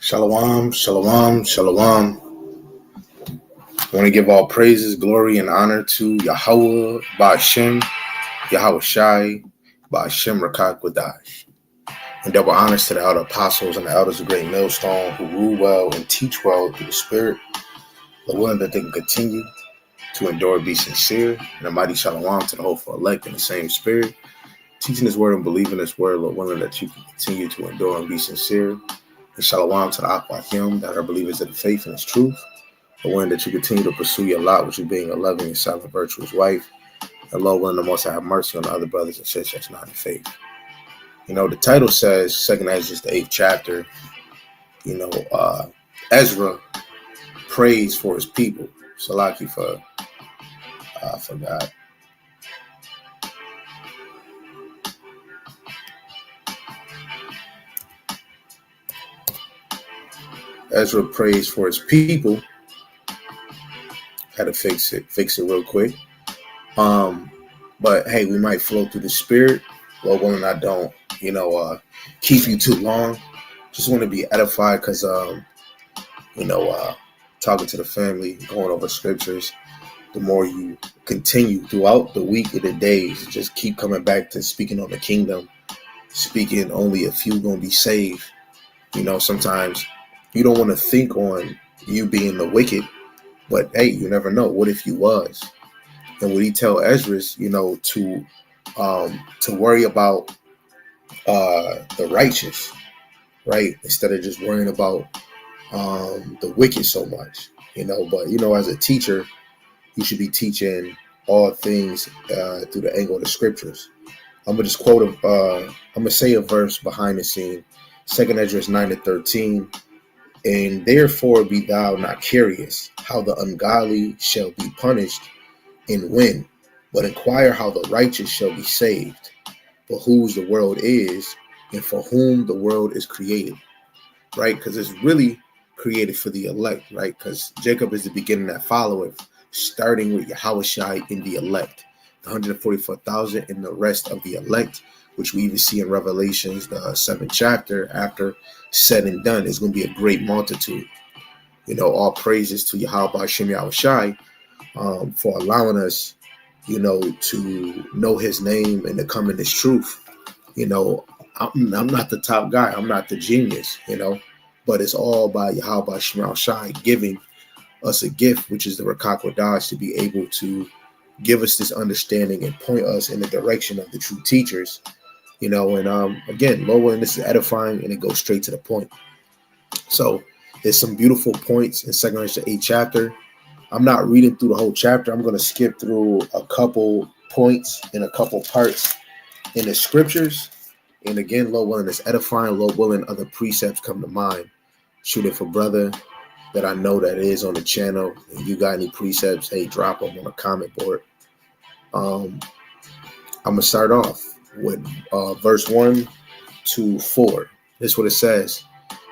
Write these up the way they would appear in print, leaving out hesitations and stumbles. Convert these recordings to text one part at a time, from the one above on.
Shalom, shalom, shalom. I want to give all praises, glory, and honor to Yahweh, Ba'ashem, Yahweh Shai, Ba'ashem Rakak Wadash. And double honors to the elder apostles and the elders of Great Millstone who rule well and teach well through the Spirit, the willing that they can continue to endure and be sincere, and a mighty shalom to the hopeful elect in the same Spirit, teaching His word and believing His word, Lord willing that you can continue to endure and be sincere. And shalom to the Akwahim that are believers of the faith and its truth. The one that you continue to pursue your lot, which is being a loving and silent, virtuous wife. And Lord willing, the most I have mercy on the other brothers and sisters that's not in faith. You know, the title says, second Ezra, the 8th chapter, Ezra prays for his people. Salaki for God. Ezra prays for his people. Had to fix it real quick. But hey, we might flow through the Spirit. Lord willing, I don't, keep you too long. Just want to be edified because, talking to the family, going over scriptures, the more you continue throughout the week and the days, just keep coming back to speaking on the kingdom, speaking only a few going to be saved. Sometimes you don't want to think on you being the wicked, but hey, you never know. What if you was? And would he tell Ezra, to worry about the righteous, right? Instead of just worrying about the wicked so much, But as a teacher, you should be teaching all things through the angle of the scriptures. I'm gonna just quote I'm gonna say a verse behind the scene, 2 Ezra 9-13. And therefore be thou not curious how the ungodly shall be punished and when, but inquire how the righteous shall be saved, for whose the world is and for whom the world is created, right? Because it's really created for the elect, right? Because Jacob is the beginning that followeth, starting with Yahweh Shai in the elect, the 144,000 and the rest of the elect, which we even see in Revelations, the 7th chapter. After said and done, is going to be a great multitude. All praises to Yahweh Ba'ashem Yahweh Shai for allowing us, to know His name and to come in His truth. I'm not the top guy. I'm not the genius, but it's all by Yahweh Ba'ashem Yahweh Shai giving us a gift, which is the Rakak Wadash, to be able to give us this understanding and point us in the direction of the true teachers. And again, Lord, this is edifying and it goes straight to the point. So there's some beautiful points in 2 Ezra 8th chapter. I'm not reading through the whole chapter. I'm going to skip through a couple points in a couple parts in the scriptures. And again, Lord willing, it's edifying. Lord willing, other precepts come to mind. Shoot it for brother that I know that is on the channel. If you got any precepts, hey, drop them on a comment board. I'm gonna start off with verse 1 to 4. This is what it says.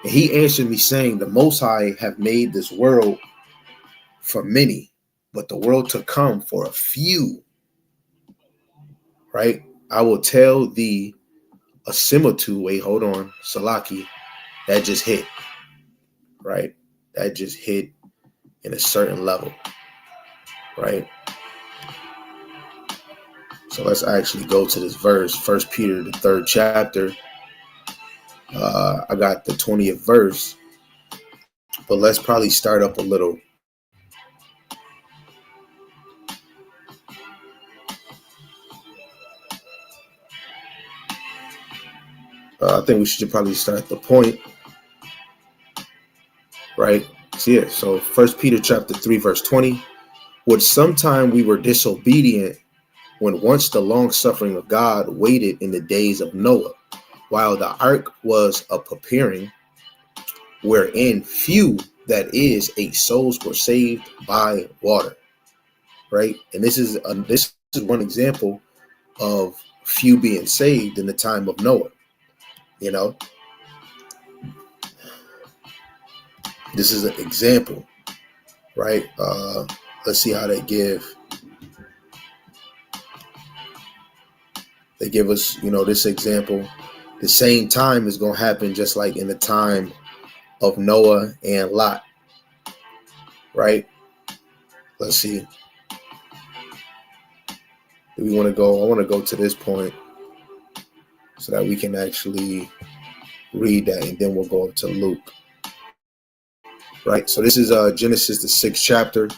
And he answered me, saying, the Most High have made this world for many, but the world to come for a few. Right? I will tell thee a similitude. Wait, hold on. Salaki. That just hit. Right? That just hit in a certain level. Right? So let's actually go to this verse. 1 Peter, the 3rd chapter. I got the 20th verse. But let's probably start up a little. I think we should probably start at the point. Right? So yeah, so 1 Peter chapter 3, verse 20. Would sometime we were disobedient when once the long suffering of God waited in the days of Noah, while the ark was a preparing, wherein few, that is, 8 souls were saved by water. Right? And this is one example of few being saved in the time of Noah. You know, this is an example, right? Let's see how they give us, this example. The same time is going to happen just like in the time of Noah and Lot, right? Let's see. Do we want to go? I want to go to this point so that we can actually read that, and then we'll go up to Luke. Right? So this is Genesis, the 6th chapter,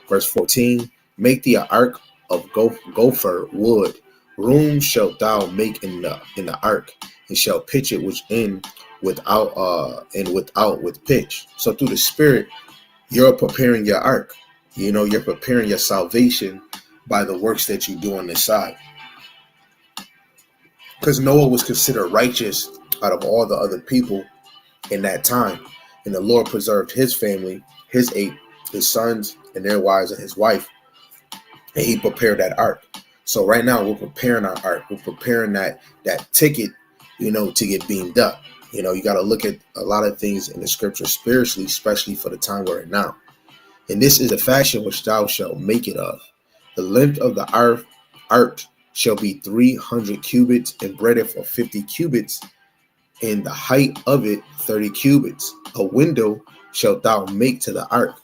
verse 14. Make thee an ark of gopher wood. Room shalt thou make in the ark, and shall pitch it within without with pitch. So through the Spirit, you're preparing your ark. You're preparing your salvation by the works that you do on this side. Because Noah was considered righteous out of all the other people in that time. And the Lord preserved his family, his 8, his sons and their wives and his wife. And he prepared that ark. So right now we're preparing our ark. We're preparing that ticket, to get beamed up. You got to look at a lot of things in the scripture spiritually, especially for the time we're in now. And this is the fashion which thou shalt make it of. The length of the ark shall be 300 cubits, and breadth of 50 cubits, and the height of it 30 cubits. A window shalt thou make to the ark,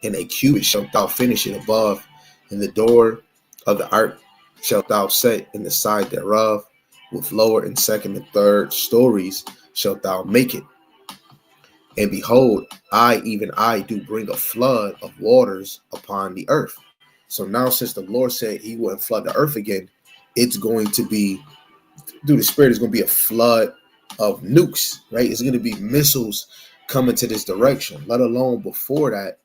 and a cubit shalt thou finish it above, and the door of the ark shalt thou set in the side thereof. With lower and second and third stories shalt thou make it. And behold, I, even I, do bring a flood of waters upon the earth. So now, since the Lord said he wouldn't flood the earth again, it's going to be, through the Spirit, it's going to be a flood of nukes, right? It's going to be missiles coming to this direction, let alone before that,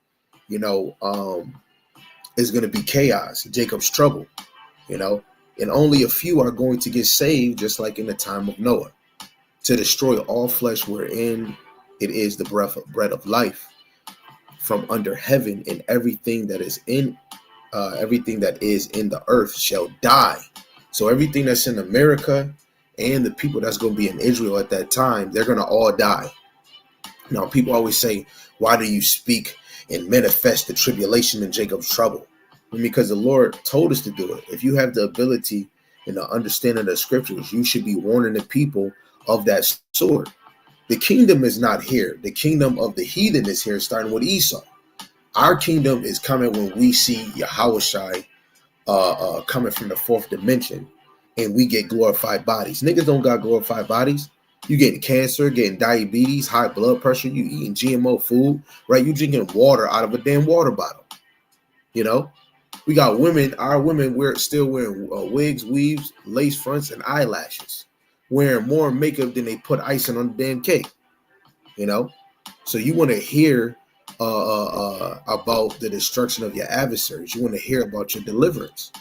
it's going to be chaos, Jacob's trouble, and only a few are going to get saved, just like in the time of Noah, to destroy all flesh wherein it is the bread of life from under heaven, and everything that is in the earth shall die. So everything that's in America and the people that's going to be in Israel at that time, they're going to all die. Now, people always say, why do you speak and manifest the tribulation in Jacob's trouble? Because the Lord told us to do it. If you have the ability and the understanding of the scriptures, you should be warning the people of that sword. The kingdom is not here. The kingdom of the heathen is here, starting with Esau. Our kingdom is coming when we see Yahushai coming from the 4th dimension, and we get glorified bodies. Niggas don't got glorified bodies. You getting cancer, getting diabetes, high blood pressure. You eating GMO food, right? You drinking water out of a damn water bottle. We got women. Our women still wearing wigs, weaves, lace fronts, and eyelashes, wearing more makeup than they put icing on the damn cake. So you want to hear about the destruction of your adversaries. You want to hear about your deliverance.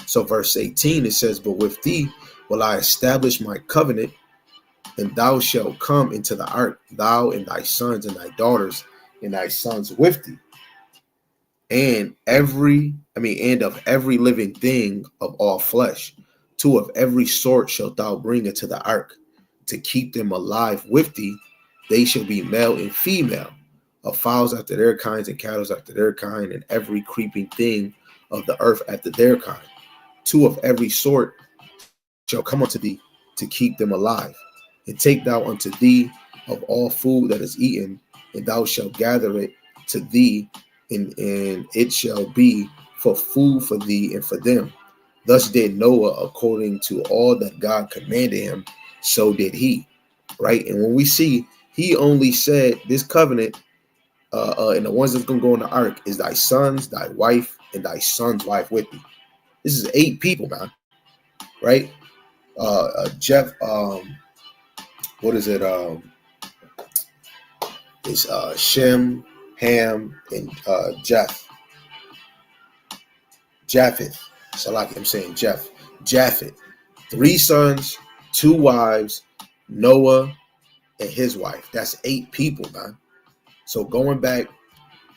So verse 18, it says, but with thee will I establish my covenant, and thou shalt come into the ark, thou and thy sons and thy daughters and thy sons with thee. And and of every living thing of all flesh, two of every sort shalt thou bring into the ark, to keep them alive with thee. They shall be male and female, of fowls after their kinds, and cattle after their kind, and every creeping thing of the earth after their kind. Two of every sort shall come unto thee, to keep them alive. And take thou unto thee of all food that is eaten, and thou shalt gather it to thee, and it shall be for food for thee and for them. Thus did Noah according to all that God commanded him, so did he. Right? And when we see, he only said this covenant, and the ones that's going to go in the ark is thy sons, thy wife, and thy son's wife with thee. This is 8 people, man. Right? Jeff, what is it? It's Shem, Ham, and Japheth. So like I'm saying, Japheth. 3 sons, 2 wives, Noah and his wife. That's 8 people, man. So going back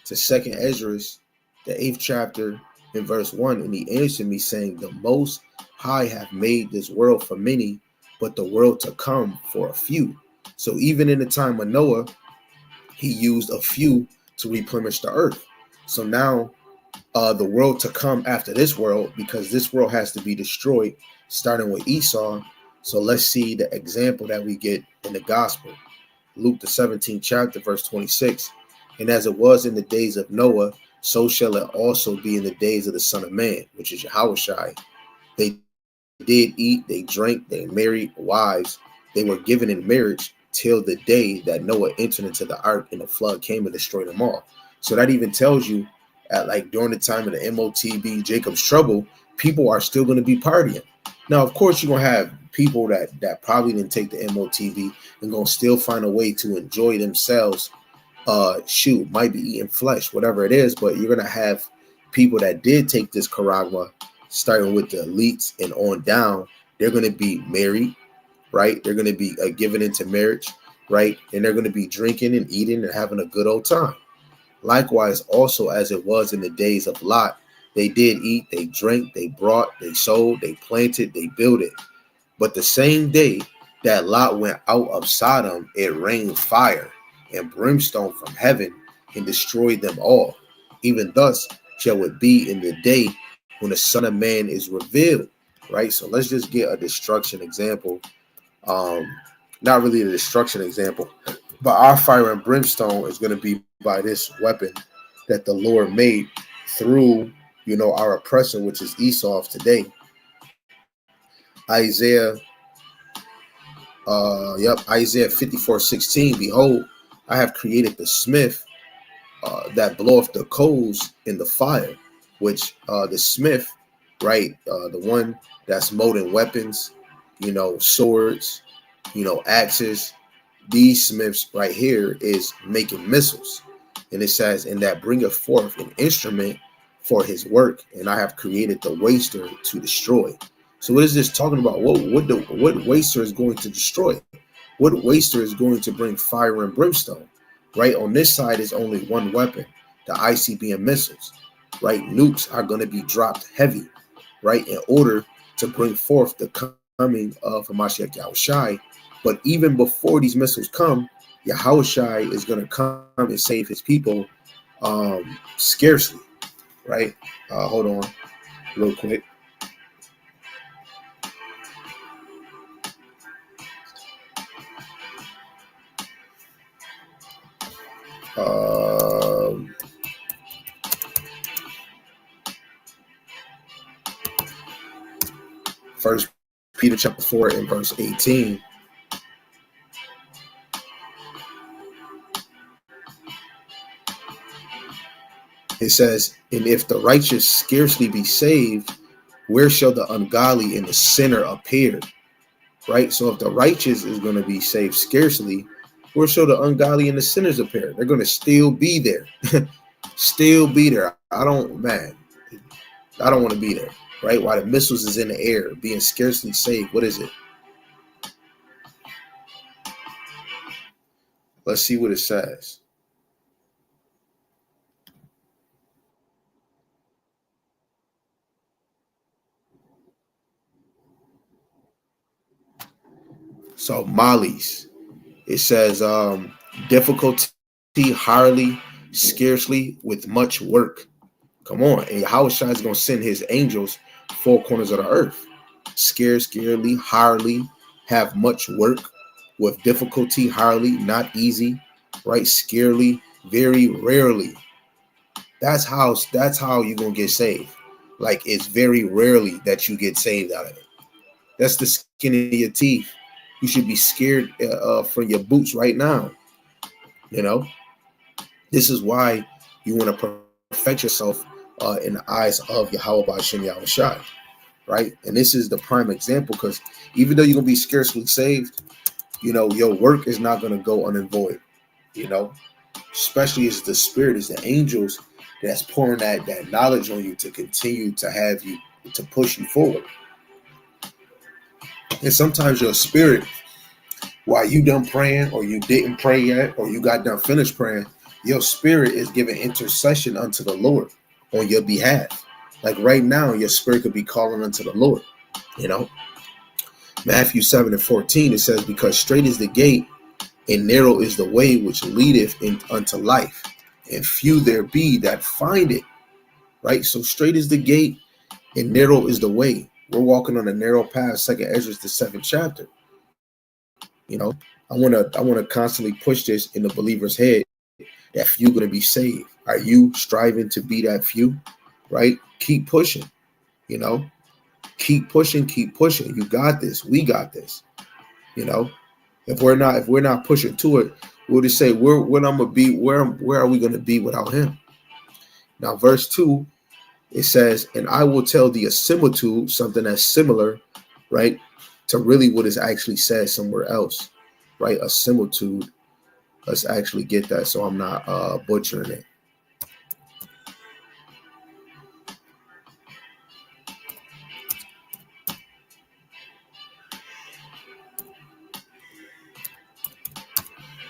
to 2nd Esdras, the 8th chapter, in verse 1, and he answered me, saying, the Most High hath made this world for many, but the world to come for a few. So even in the time of Noah, he used a few to replenish the earth. So now the world to come after this world, because this world has to be destroyed, starting with Esau. So let's see the example that we get in the gospel. Luke, the 17th chapter, verse 26. And as it was in the days of Noah, so shall it also be in the days of the Son of Man, which is Yahushai. They did eat, they drank, they married wives, they were given in marriage till the day that Noah entered into the ark, and the flood came and destroyed them all. So that even tells you, at like during the time of the MOTB, Jacob's trouble, people are still going to be partying. Now, of course, you're going to have people that probably didn't take the MOTB and going to still find a way to enjoy themselves. Might be eating flesh, whatever it is, but you're going to have people that did take this charagma, starting with the elites and on down. They're going to be married, right? They're going to be given into marriage, right? And they're going to be drinking and eating and having a good old time. Likewise, also as it was in the days of Lot, they did eat, they drank, they brought, they sold, they planted, they builded. But the same day that Lot went out of Sodom, it rained fire and brimstone from heaven and destroyed them all. Even thus shall it be in the day when the Son of Man is revealed. Right? So let's just get a destruction example. Not really a destruction example, but our fire and brimstone is going to be by this weapon that the Lord made through, our oppressor, which is Esau of today. Isaiah 54:16. Behold, I have created the smith that bloweth the coals in the fire, which the smith, right, the one that's molding weapons, swords, axes. These smiths right here is making missiles. And it says, and that bringeth forth an instrument for his work, and I have created the waster to destroy. So what is this talking about? What waster is going to destroy? What waster is going to bring fire and brimstone? Right? On this side is only one weapon, the ICBM missiles. Right? Nukes are going to be dropped heavy, right, in order to bring forth the coming of Hamashiach Yahushai. But even before these missiles come, Yahushai is going to come and save his people scarcely, right? Hold on real quick. First Peter chapter 4 and verse 18. It says, and if the righteous scarcely be saved, where shall the ungodly and the sinner appear? Right? So if the righteous is going to be saved scarcely, where shall the ungodly and the sinners appear? They're going to still be there. Still be there. I don't want to be there. right? While the missiles is in the air, being scarcely saved. What is it? Let's see what it says. So Molly's, it says difficulty, hardly, scarcely, with much work. Come on. And Yahushua is going to send his angels 4 corners of the earth. Scarcely, hardly, have much work, with difficulty, hardly, not easy, right? Scarcely, very rarely. That's how you're gonna get saved. Like, it's very rarely that you get saved out of it. That's the skin of your teeth. You should be scared from your boots right now. You know, this is why you want to perfect yourself in the eyes of Yahweh Ba'ashem Yahushai, right? And this is the prime example, because even though you're gonna be scarcely saved, your work is not gonna go unavoided. You know, especially as the spirit, is the angels that's pouring that knowledge on you to continue to have you, to push you forward. And sometimes your spirit, while you done praying, or you didn't pray yet, or you got done finished praying, your spirit is giving intercession unto the Lord on your behalf. Like right now, your spirit could be calling unto the Lord. Matthew 7:14, it says, because straight is the gate, and narrow is the way which leadeth unto life, and few there be that find it. Right? So straight is the gate, and narrow is the way. We're walking on a narrow path. 2nd Ezra, the 7th chapter. I wanna constantly push this in the believer's head, that few gonna be saved. Are you striving to be that few? Right? Keep pushing. Keep pushing. You got this. We got this. If we're not pushing to it, we'll just say, where I'm gonna be, where are we gonna be without him? Now, verse 2, it says, and I will tell thee a similitude, something that's similar, right, to really what is actually said somewhere else, right? A similitude. Let's actually get that so I'm not butchering it.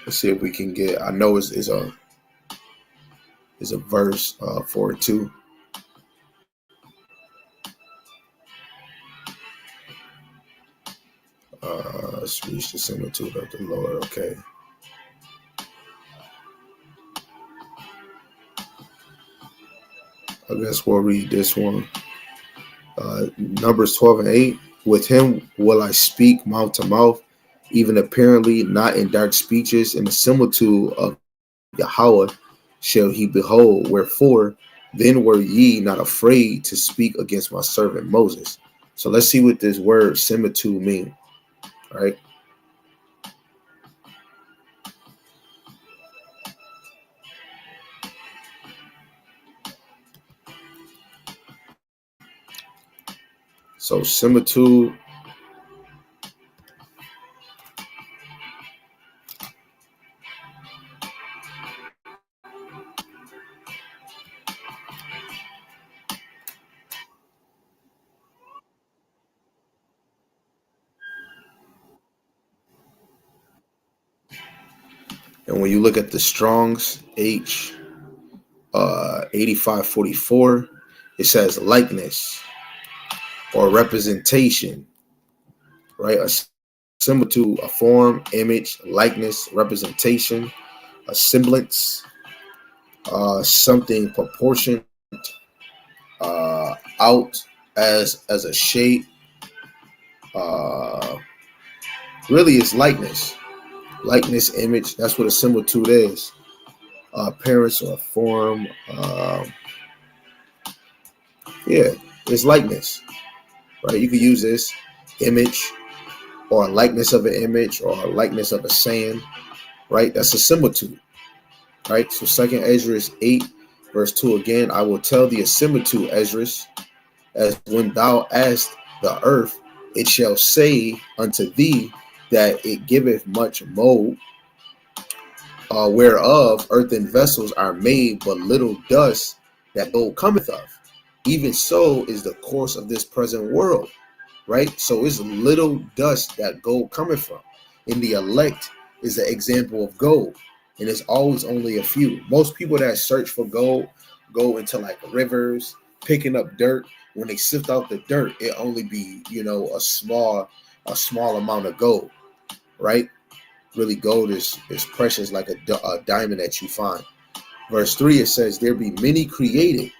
Let's see if we can get. I know is a verse for it too. Let's reach the similitude of the Lord. Okay. I guess we'll read this one. Numbers 12:8. With him will I speak mouth to mouth, even apparently not in dark speeches. In the similitude of Yahweh shall he behold. Wherefore, then were ye not afraid to speak against my servant Moses. So let's see what this word similitude means. All right. So similitude, and when you look at the Strong's H 8544, it says likeness or representation, right? A similitude, a form, image, likeness, representation, a semblance, something proportioned out as a shape. Really, it's likeness, image. That's what a similitude is. Appearance or form. Yeah, it's likeness, right? You could use this image, or a likeness of an image, or a likeness of a saying, right? That's a similitude, right? So 2nd Ezra 8, verse 2 again, I will tell thee a similitude, Ezra, as when thou asked the earth, it shall say unto thee that it giveth much mold, whereof earthen vessels are made, but little dust that gold cometh of. Even so is the course of this present world, right? So it's little dust that gold coming from. And the elect is the example of gold. And it's always only a few. Most people that search for gold go into like rivers, picking up dirt. When they sift out the dirt, it only be, a small amount of gold, right? Really, gold is precious like a diamond that you find. Verse 3, it says, there be many created,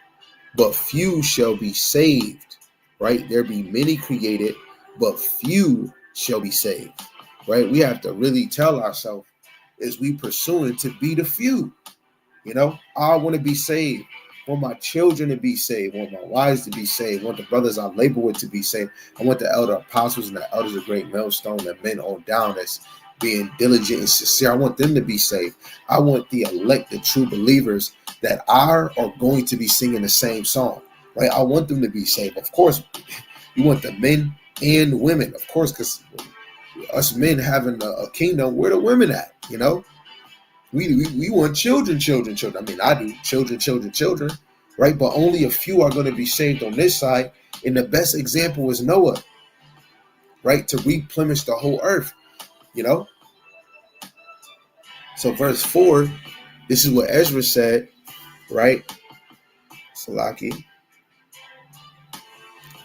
but few shall be saved, right? There be many created, but few shall be saved, right? We have to really tell ourselves, is we pursuing to be the few? I want to be saved. I want my children to be saved. I want my wives to be saved. I want the brothers I labor with to be saved. I want the elder apostles and the elders of great millstone, the men on down that's being diligent and sincere. I want them to be saved. I want the elect, the true believers that are going to be singing the same song, right? I want them to be saved. Of course, you want the men and women, of course, because us men having a kingdom, where the women at, We want children. I mean, I do. Children, right? But only a few are going to be saved on this side. And the best example is Noah, right? To replenish the whole earth, So verse 4, this is what Ezra said, right? Salaki.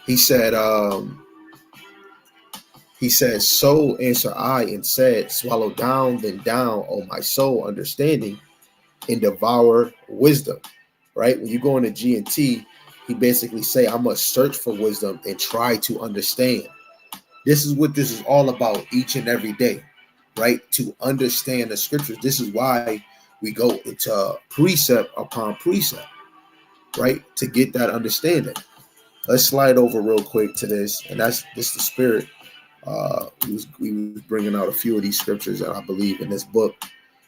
He said, so answer I and said, swallow down, then down, O my soul, understanding, and devour wisdom. Right? When you go into G&T, he basically say, I must search for wisdom and try to understand. This is what this is all about each and every day, right? To understand the scriptures. This is why we go into precept upon precept, right? To get that understanding. Let's slide over real quick to this, and this the spirit. We was bringing out a few of these scriptures that I believe in this book.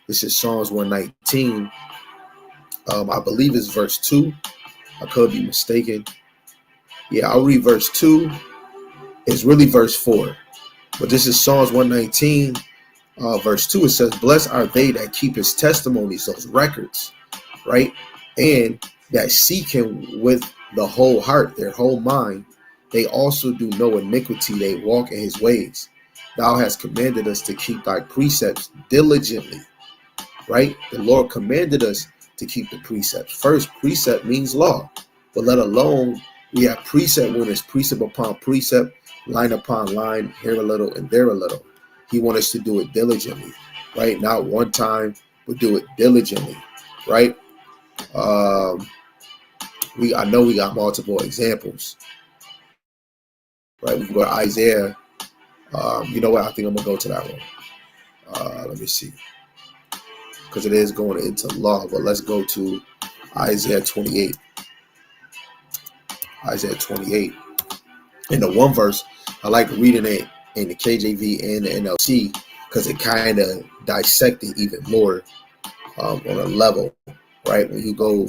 This is Psalms 119. I believe it's verse 2. I could be mistaken. Yeah, I'll read verse 2. It's really verse 4. But this is Psalms 119, verse 2. It says, blessed are they that keep his testimonies, those records, right? And that seek him with the whole heart, their whole mind. They also do no iniquity. They walk in his ways. Thou hast commanded us to keep thy precepts diligently, right? The Lord commanded us to keep the precepts. First, precept means law, but let alone we have precept when it's precept upon precept, line upon line, here a little and there a little. He wants us to do it diligently, right? Not one time, but do it diligently, right? I know we got multiple examples, right? We can go to Isaiah. You know what? I think I'm gonna go to that one. Let me see, because it is going into law. But let's go to Isaiah 28. Isaiah 28. In the one verse, I like reading it in the KJV and the NLT because it kind of dissected even more on a level, right? When you go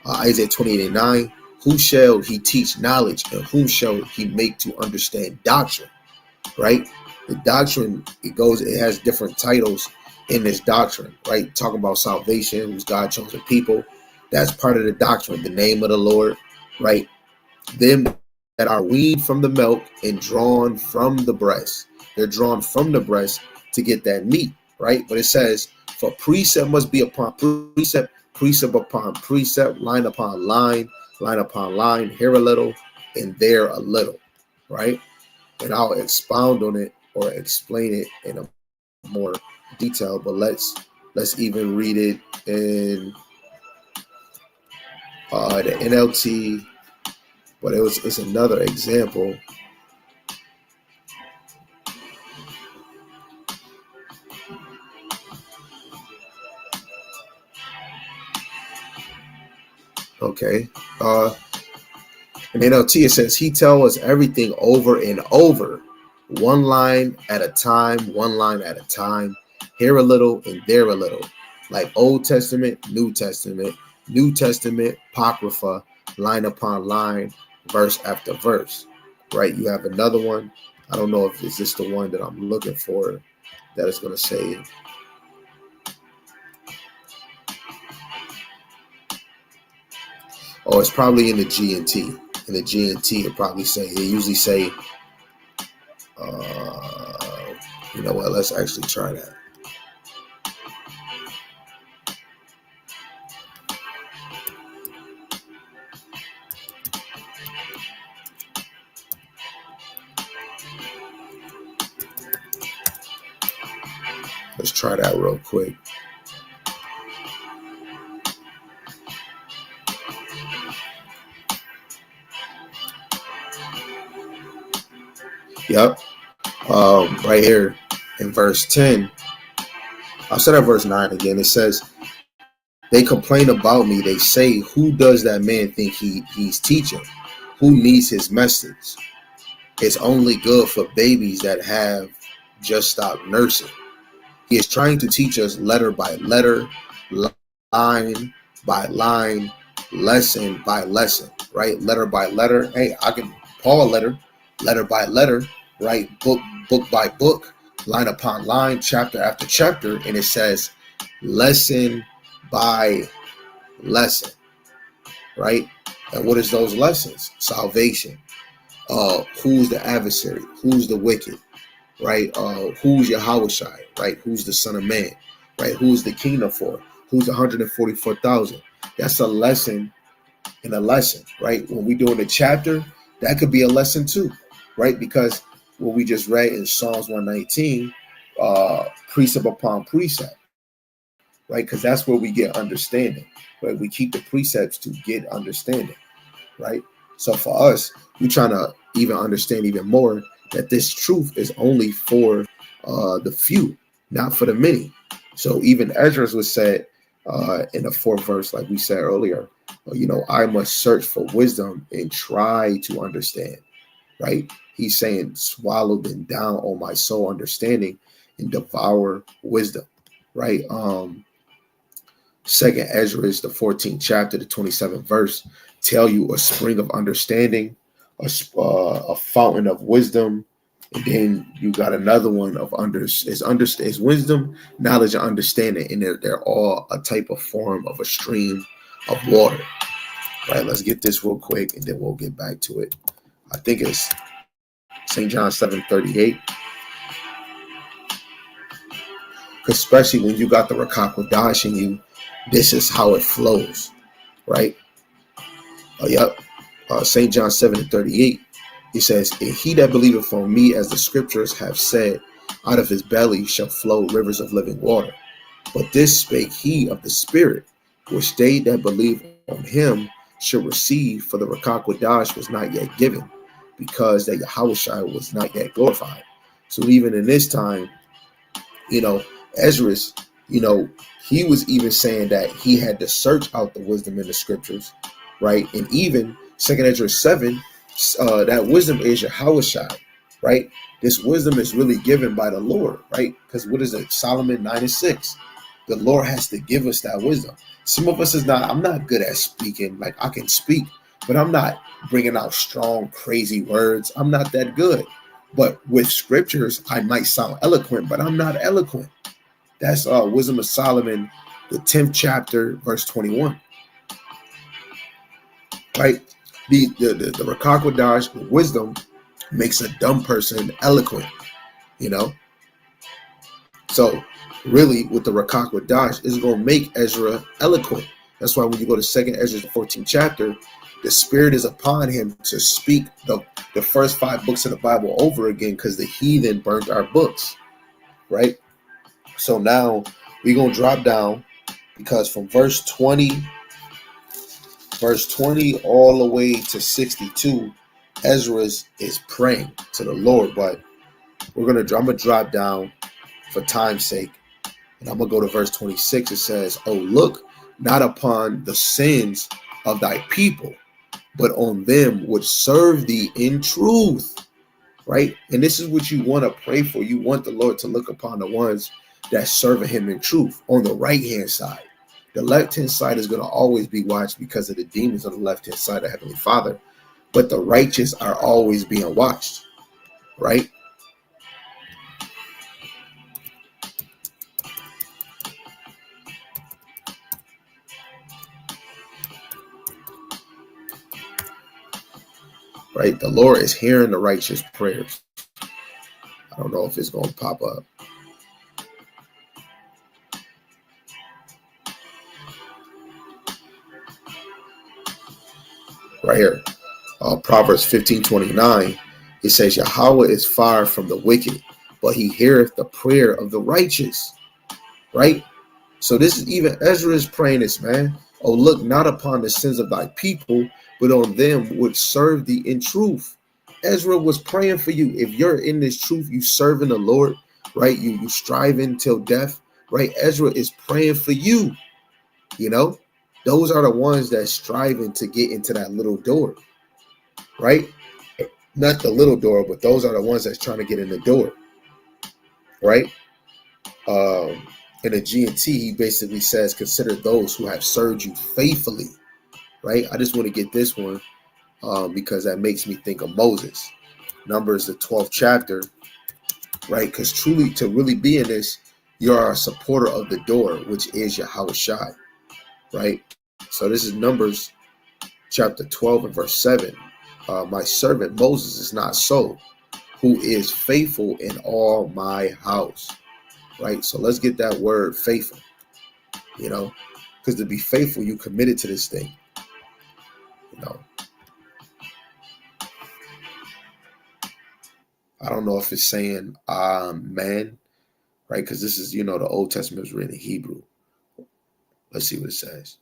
Isaiah 28:9, who shall he teach knowledge and whom shall he make to understand doctrine, right? The doctrine, it has different titles in this doctrine, right? Talking about salvation, who's God's chosen people. That's part of the doctrine, the name of the Lord, right? Them that are weaned from the milk and drawn from the breast. They're drawn from the breast to get that meat, right? But it says, for precept must be upon precept, precept upon precept, line upon line, line upon line, here a little and there a little, right? And I'll expound on it or explain it in a more detail, but let's even read it in the NLT. But it's another example. Okay. In NLT it says he tells us everything over and over, one line at a time, here a little and there a little, like Old Testament, New Testament, Apocrypha, line upon line, verse after verse, right? You have another one. I don't know if is this the one that I'm looking for that is going to say, Oh, it's probably in the G and T. In the G and T, it usually say, you know what? Let's actually try that. Let's try that real quick. Yep. Right here in verse 10, I'll set up verse 9 again. It says, they complain about me. They say, who does that man think he's teaching? Who needs his message? It's only good for babies that have just stopped nursing. He is trying to teach us letter by letter, line by line, lesson by lesson, right? Letter by letter. Hey, I can Paul letter by letter, right? Book by book, line upon line, chapter after chapter, and it says lesson by lesson, right? And what is those lessons? Salvation. Who's the adversary? Who's the wicked? Right? Who's Yahushai? Right? Who's the Son of Man? Right? Who's the kingdom for? Who's 144,000? That's a lesson in a lesson, right? When we doing a chapter, that could be a lesson too, right? Because what we just read in Psalms 119, precept upon precept, right? Because that's where we get understanding, right? We keep the precepts to get understanding, right? So for us, we're trying to even understand even more that this truth is only for the few, not for the many. So even Ezra was said in the 4th verse, like we said earlier, I must search for wisdom and try to understand, right? He's saying, swallow them down, on my soul, understanding, and devour wisdom, right? Second Ezra is the 14th chapter, the 27th verse, tell you a spring of understanding, a fountain of wisdom, and then you got another one of is wisdom, knowledge, and understanding, and they're all a type of form of a stream of water. Right? Let's get this real quick, and then we'll get back to it. I think it's St. John 7:38. Especially when you got the Rakakwadash in you, this is how it flows, right? Yep. St. John 7:38. He says, and he that believeth on me, as the scriptures have said, out of his belly shall flow rivers of living water. But this spake he of the Spirit, which they that believe on him should receive, for the Rakakwadash was not yet given, because that Yahushua was not yet glorified. So even in this time, Esdras, he was even saying that he had to search out the wisdom in the scriptures, right? And even 2nd Esdras 7, that wisdom is Yahushua, right? This wisdom is really given by the Lord, right? Because what is it? Solomon 9:6. The Lord has to give us that wisdom. Some of us I'm not good at speaking. Like, I can speak, but I'm not bringing out strong, crazy words. I'm not that good. But with scriptures, I might sound eloquent, but I'm not eloquent. That's Wisdom of Solomon, the 10th chapter, verse 21. Right? The Rakakwadash, the wisdom, makes a dumb person eloquent, So really, with the Rakakwadash, is going to make Ezra eloquent. That's why when you go to 2nd Ezra, the 14th chapter, the Spirit is upon him to speak the first 5 books of the Bible over again, because the heathen burnt our books, right? So now we're going to drop down, because from verse 20 all the way to 62, Ezra is praying to the Lord. But I'm going to drop down for time's sake, and I'm going to go to verse 26. It says, oh, look not upon the sins of thy people, but on them which serve thee in truth. Right? And this is what you want to pray for. You want the Lord to look upon the ones that serve him in truth on the right-hand side. The left-hand side is going to always be watched because of the demons on the left-hand side of Heavenly Father. But the righteous are always being watched. Right? right? The Lord is hearing the righteous prayers. I don't know if it's going to pop up. Right here. Proverbs 15:29. It says, Yahweh is far from the wicked, but he heareth the prayer of the righteous. Right? So this is even Ezra is praying this, man. Oh, look not upon the sins of thy people, but on them which serve thee in truth. Ezra was praying for you. If you're in this truth, you serving the Lord, right? You striving till death, right? Ezra is praying for you. You know, those are the ones that striving to get into that little door, right? Not the little door, but those are the ones that's trying to get in the door, right? In a G&T, he basically says, consider those who have served you faithfully, right? I just want to get this one because that makes me think of Moses. Numbers, the 12th chapter, right? Because truly, to really be in this, you are a supporter of the door, which is Yahweh Shai, right? So this is Numbers chapter 12 and verse 7. My servant Moses is not so, who is faithful in all my house. Right, so let's get that word faithful, you know, because to be faithful, you committed to this thing, you know. I don't know if it's saying amen, right, because this is, you know, the Old Testament was written in Hebrew. Let's see what it says.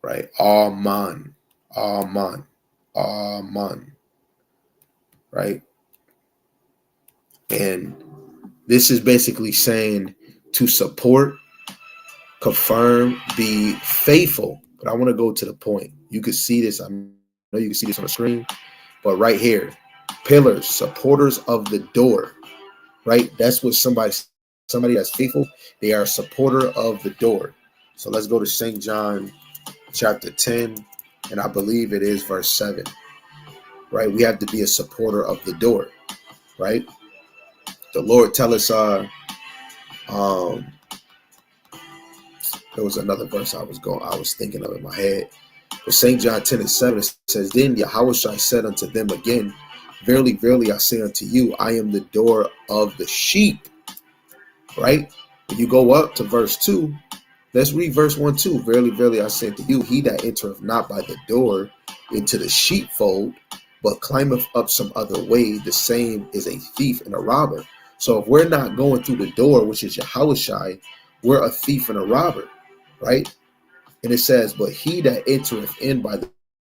Right, amen, amen, amen, right, and this is basically saying to support, confirm, be faithful. But I want to go to the point. You can see this. I know you can see this on the screen, but right here, pillars, supporters of the door, right? That's what somebody that's faithful, they are a supporter of the door. So let's go to St. John chapter 10, and I believe it is verse 7, right? We have to be a supporter of the door, right? The Lord tell us, there was another verse I was thinking of in my head. But St. John 10 and 7, it says, Then Yahweh said unto them again, Verily, verily, I say unto you, I am the door of the sheep. Right? When you go up to verse 2, let's read verse 1 too. Verily, verily, I say unto you, he that entereth not by the door into the sheepfold, but climbeth up some other way, the same is a thief and a robber. So if we're not going through the door, which is Yahweh Shai, we're a thief and a robber, right? And it says, but he that entereth in by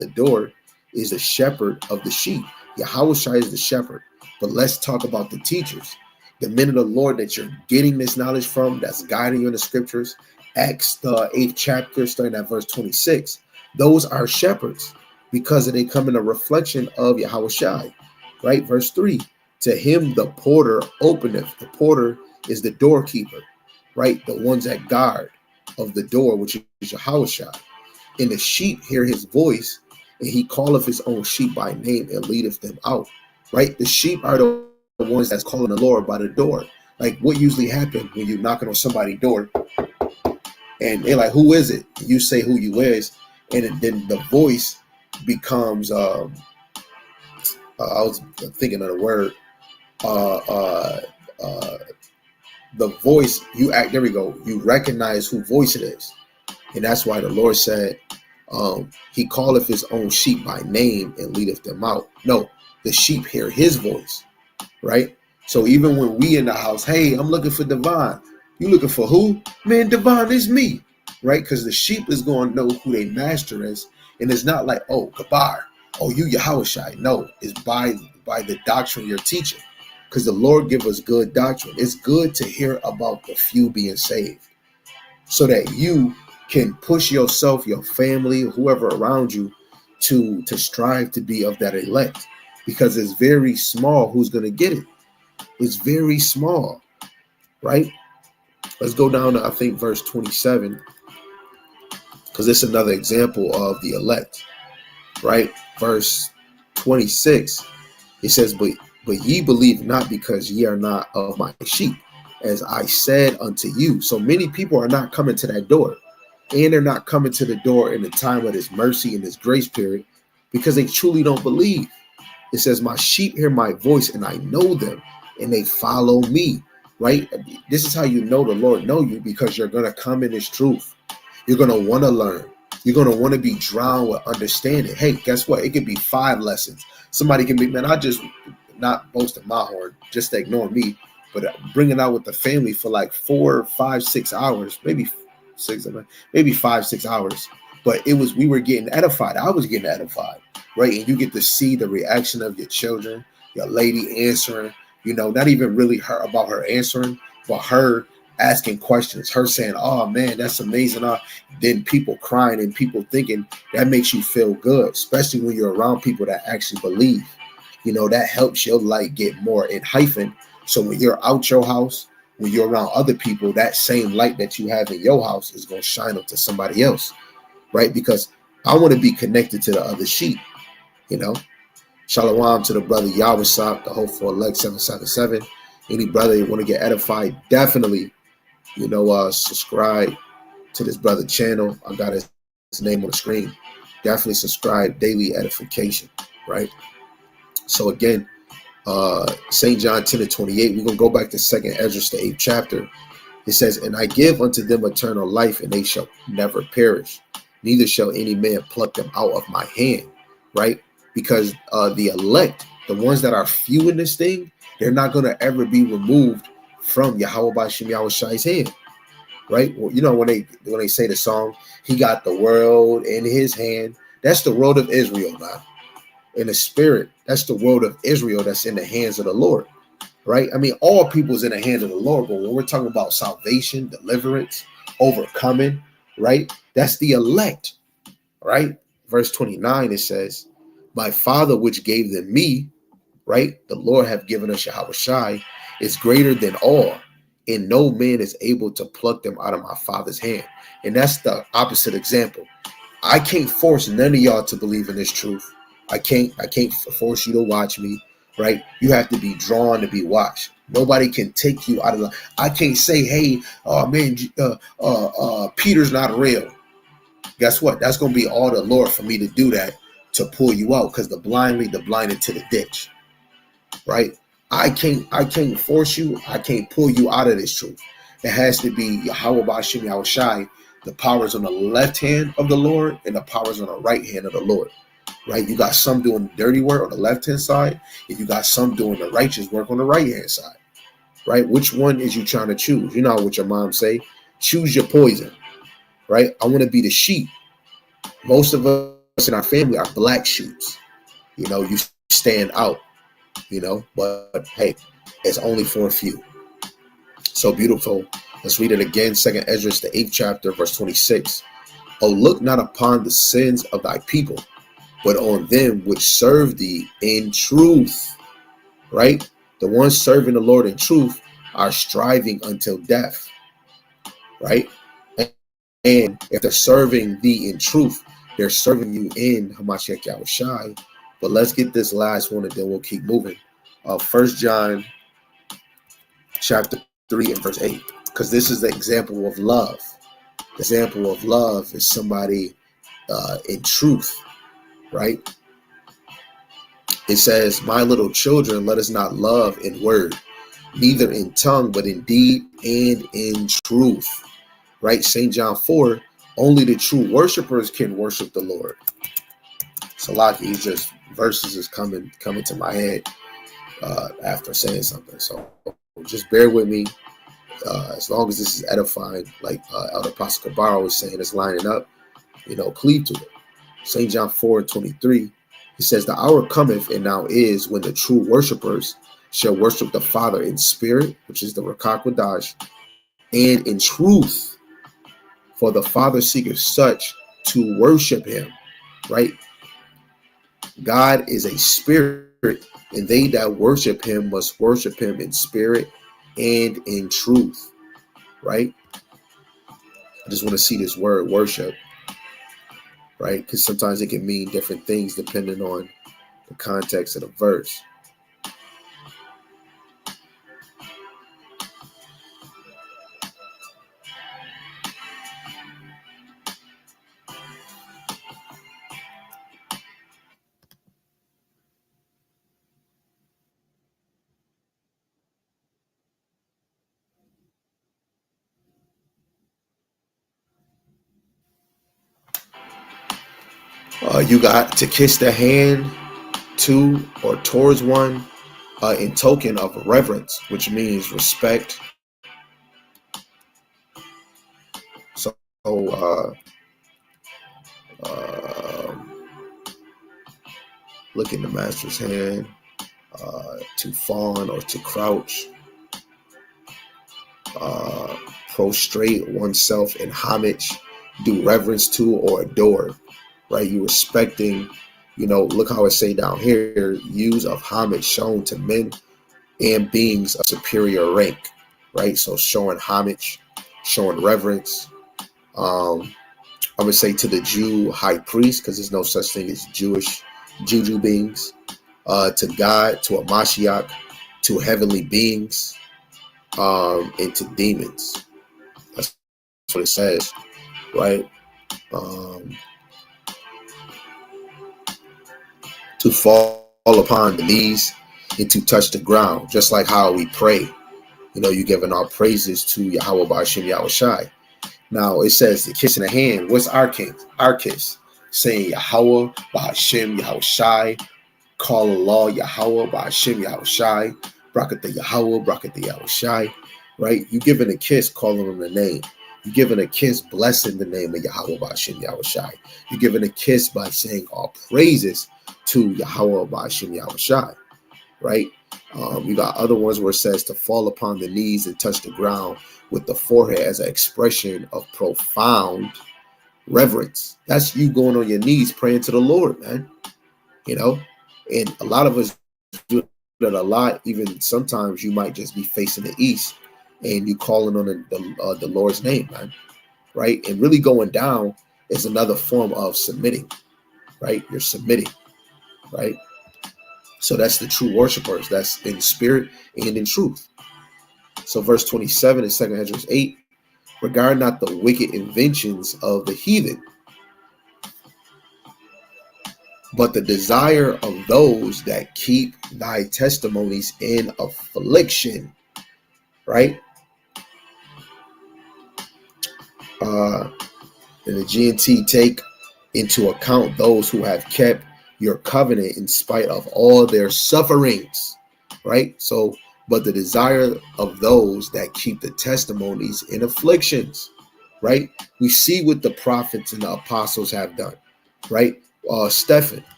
the door is the shepherd of the sheep. Yahweh Shai is the shepherd. But let's talk about the teachers. The men of the Lord that you're getting this knowledge from, that's guiding you in the scriptures. Acts, the 8th chapter, starting at verse 26. Those are shepherds because they come in a reflection of Yahweh Shai. Right? Verse 3. To him the porter openeth. The porter is the doorkeeper. Right? The ones that guard of the door, which is Yahweh Shai. And the sheep hear his voice, and he calleth his own sheep by name and leadeth them out. Right? The sheep are the ones that's calling the Lord by the door. Like what usually happens when you're knocking on somebody's door and they're like, who is it? You say who you is, and then the voice becomes I was thinking of the word the voice, there we go, you recognize who voice it is. And that's why the Lord said he calleth his own sheep by name and leadeth them out. No, the sheep hear his voice, right? So even when we in the house, hey, I'm looking for Divine. You looking for who? Man, Divine is me, right? Because the sheep is going to know who their master is. And it's not like, oh, Kabar, oh, you Yahweh Shai. No, it's by the doctrine you're teaching. Because the Lord give us good doctrine. It's good to hear about the few being saved so that you can push yourself, your family, whoever around you to strive to be of that elect. Because it's very small who's going to get it. It's very small, right? Let's go down to, I think, verse 27, because it's another example of the elect, right? Verse 26, it says, but ye believe not, because ye are not of my sheep, as I said unto you. So many people are not coming to that door, and they're not coming to the door in the time of this mercy and this grace period, because they truly don't believe. It says, my sheep hear my voice, and I know them, and they follow me, right? This is how you know the Lord know you, because you're going to come in His truth. You're going to want to learn. You're going to want to be drowned with understanding. Hey, guess what? It could be 5 lessons. Somebody can be, man, I just not boasting my horn, just ignore me, but bringing out with the family for like 4, 5, 6 hours, maybe 6, maybe 5, 6 hours. But we were getting edified. I was getting edified, right? And you get to see the reaction of your children, your lady answering, not even really her about her answering, but her asking questions, her saying, oh man, that's amazing. Then people crying and people thinking. That makes you feel good, especially when you're around people that actually believe. That helps your light get more in hyphen. So when you're out your house, when you're around other people, that same light that you have in your house is going to shine up to somebody else, right? Because I want to be connected to the other sheep, Shalom to the brother Yawasop, the Hopeful Elect 777. Any brother you want to get edified, definitely, subscribe to this brother channel. I got his name on the screen. Definitely subscribe. Daily edification, right? So again, St. John 10:28, we're going to go back to 2nd Esdras, the 8th chapter. It says, and I give unto them eternal life, and they shall never perish, neither shall any man pluck them out of my hand, right? Because the elect, the ones that are few in this thing, they're not going to ever be removed from Yahweh B'Shem Yahushai's hand, right? Well, when they say the song, he got the world in his hand, that's the world of Israel now. In the spirit, that's the world of Israel that's in the hands of the Lord, right? I mean, all people's in the hands of the Lord, but when we're talking about salvation, deliverance, overcoming, right? That's the elect, right? Verse 29, it says, my Father which gave them me, right? The Lord have given us Yahushai, is greater than all, and no man is able to pluck them out of my Father's hand. And that's the opposite example. I can't force none of y'all to believe in this truth. I can't force you to watch me, right? You have to be drawn to be watched. Nobody can take you out of the. I can't say, hey, man, Peter's not real. Guess what? That's going to be all the Lord for me to do that, to pull you out, because the blind lead the blind into the ditch, right? I can't force you. I can't pull you out of this truth. It has to be Yahweh B'Shem Yahushai. The powers on the left hand of the Lord and the powers on the right hand of the Lord, right? You got some doing dirty work on the left hand side, and you got some doing the righteous work on the right hand side, right? Which one is you trying to choose? You know what your mom say? Choose your poison, right? I want to be the sheep. Most of us in our family are black sheep. You stand out, but hey, it's only for a few. So beautiful. Let's read it again. 2nd Esdras, the 8th chapter, verse 26. Oh, look not upon the sins of thy people, but on them which serve thee in truth, right? The ones serving the Lord in truth are striving until death, right? And if they're serving thee in truth, they're serving you in Hamashiach Yahushai. But let's get this last one, and then we'll keep moving. 1 John chapter 3 and verse 8, because this is the example of love. The example of love is somebody in truth, right? It says, my little children, let us not love in word, neither in tongue, but in deed and in truth, right? St. John 4, only the true worshipers can worship the Lord. Salaki, just verses is coming to my head after saying something. So just bear with me. As long as this is edifying, like Elder Pastor Kabar was saying, it's lining up, cleave to it. St. John 4:23, it says, the hour cometh, and now is, when the true worshipers shall worship the Father in spirit, which is the Rakak Wadash, and in truth. For the Father seeketh such to worship him, right? God is a spirit, and they that worship him must worship him in spirit and in truth, right? I just want to see this word worship. right? Because sometimes it can mean different things depending on the context of the verse. You got to kiss the hand to or towards one in token of reverence, which means respect. So, uh, look in the master's hand, to fawn or to crouch, uh, prostrate oneself in homage, do reverence to or adore, right? You respecting, look how it say down here, use of homage shown to men and beings of superior rank, right? So showing homage, showing reverence. I'm gonna say to the Jew high priest, because there's no such thing as Jewish juju beings, to God, to a Mashiach, to heavenly beings, and to demons. That's what it says, right? To fall upon the knees and to touch the ground, just like how we pray. You giving our praises to Yahweh Ba'ashem Yahushai. Now it says the kiss in the hand. What's our kiss? Our kiss, saying Yahweh Ba'ashem Yahushai, call Allah Yahweh Ba'ashem Yahushai, Brakata Yahweh, Brakata Yahushai, right? You giving a kiss, calling him the name. You giving a kiss, blessing the name of Yahweh Ba'ashem Yahushai. You giving a kiss by saying all praises to Yahweh Ba'ashem Yahushai, right? You got other ones where it says to fall upon the knees and touch the ground with the forehead as an expression of profound reverence. That's you going on your knees praying to the Lord, man. And a lot of us do that a lot. Even sometimes you might just be facing the east and you calling on the Lord's name, man, right? And really going down is another form of submitting, right? You're submitting, right? So that's the true worshipers. That's in spirit and in truth. So verse 27 in 2 Esdras 8, regard not the wicked inventions of the heathen, but the desire of those that keep thy testimonies in affliction, right? And the GNT take into account those who have kept your covenant in spite of all their sufferings, right? So, but the desire of those that keep the testimonies in afflictions, right? We see what the prophets and the apostles have done, right? Stephen,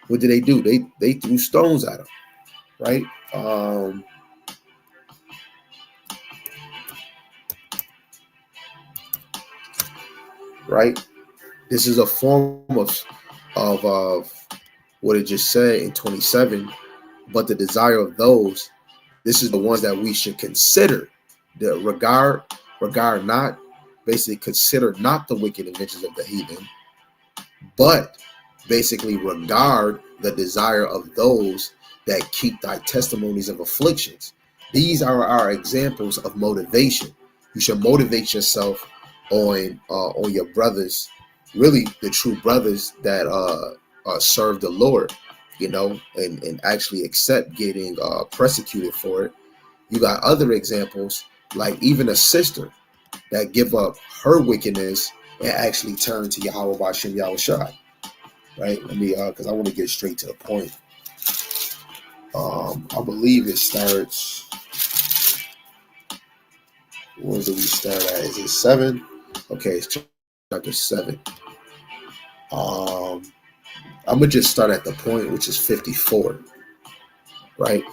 what did they do? They threw stones at him, right? Right? This is a form of what it just said in 27. But the desire of those, this is the ones that we should consider. The regard not, basically consider not the wicked inventions of the heathen, but basically regard the desire of those that keep thy testimonies of afflictions. These are our examples of motivation. You should motivate yourself on your brothers, really the true brothers that serve the Lord, and actually accept getting persecuted for it. You got other examples, like even a sister that give up her wickedness and actually turn to Yahweh Ba'ashem Yahushai. Right? Let me, because I want to get straight to the point. I believe it starts. Where do we start at? Is it 7? Okay, it's chapter 7. I'm gonna just start at the point, which is 54. Right?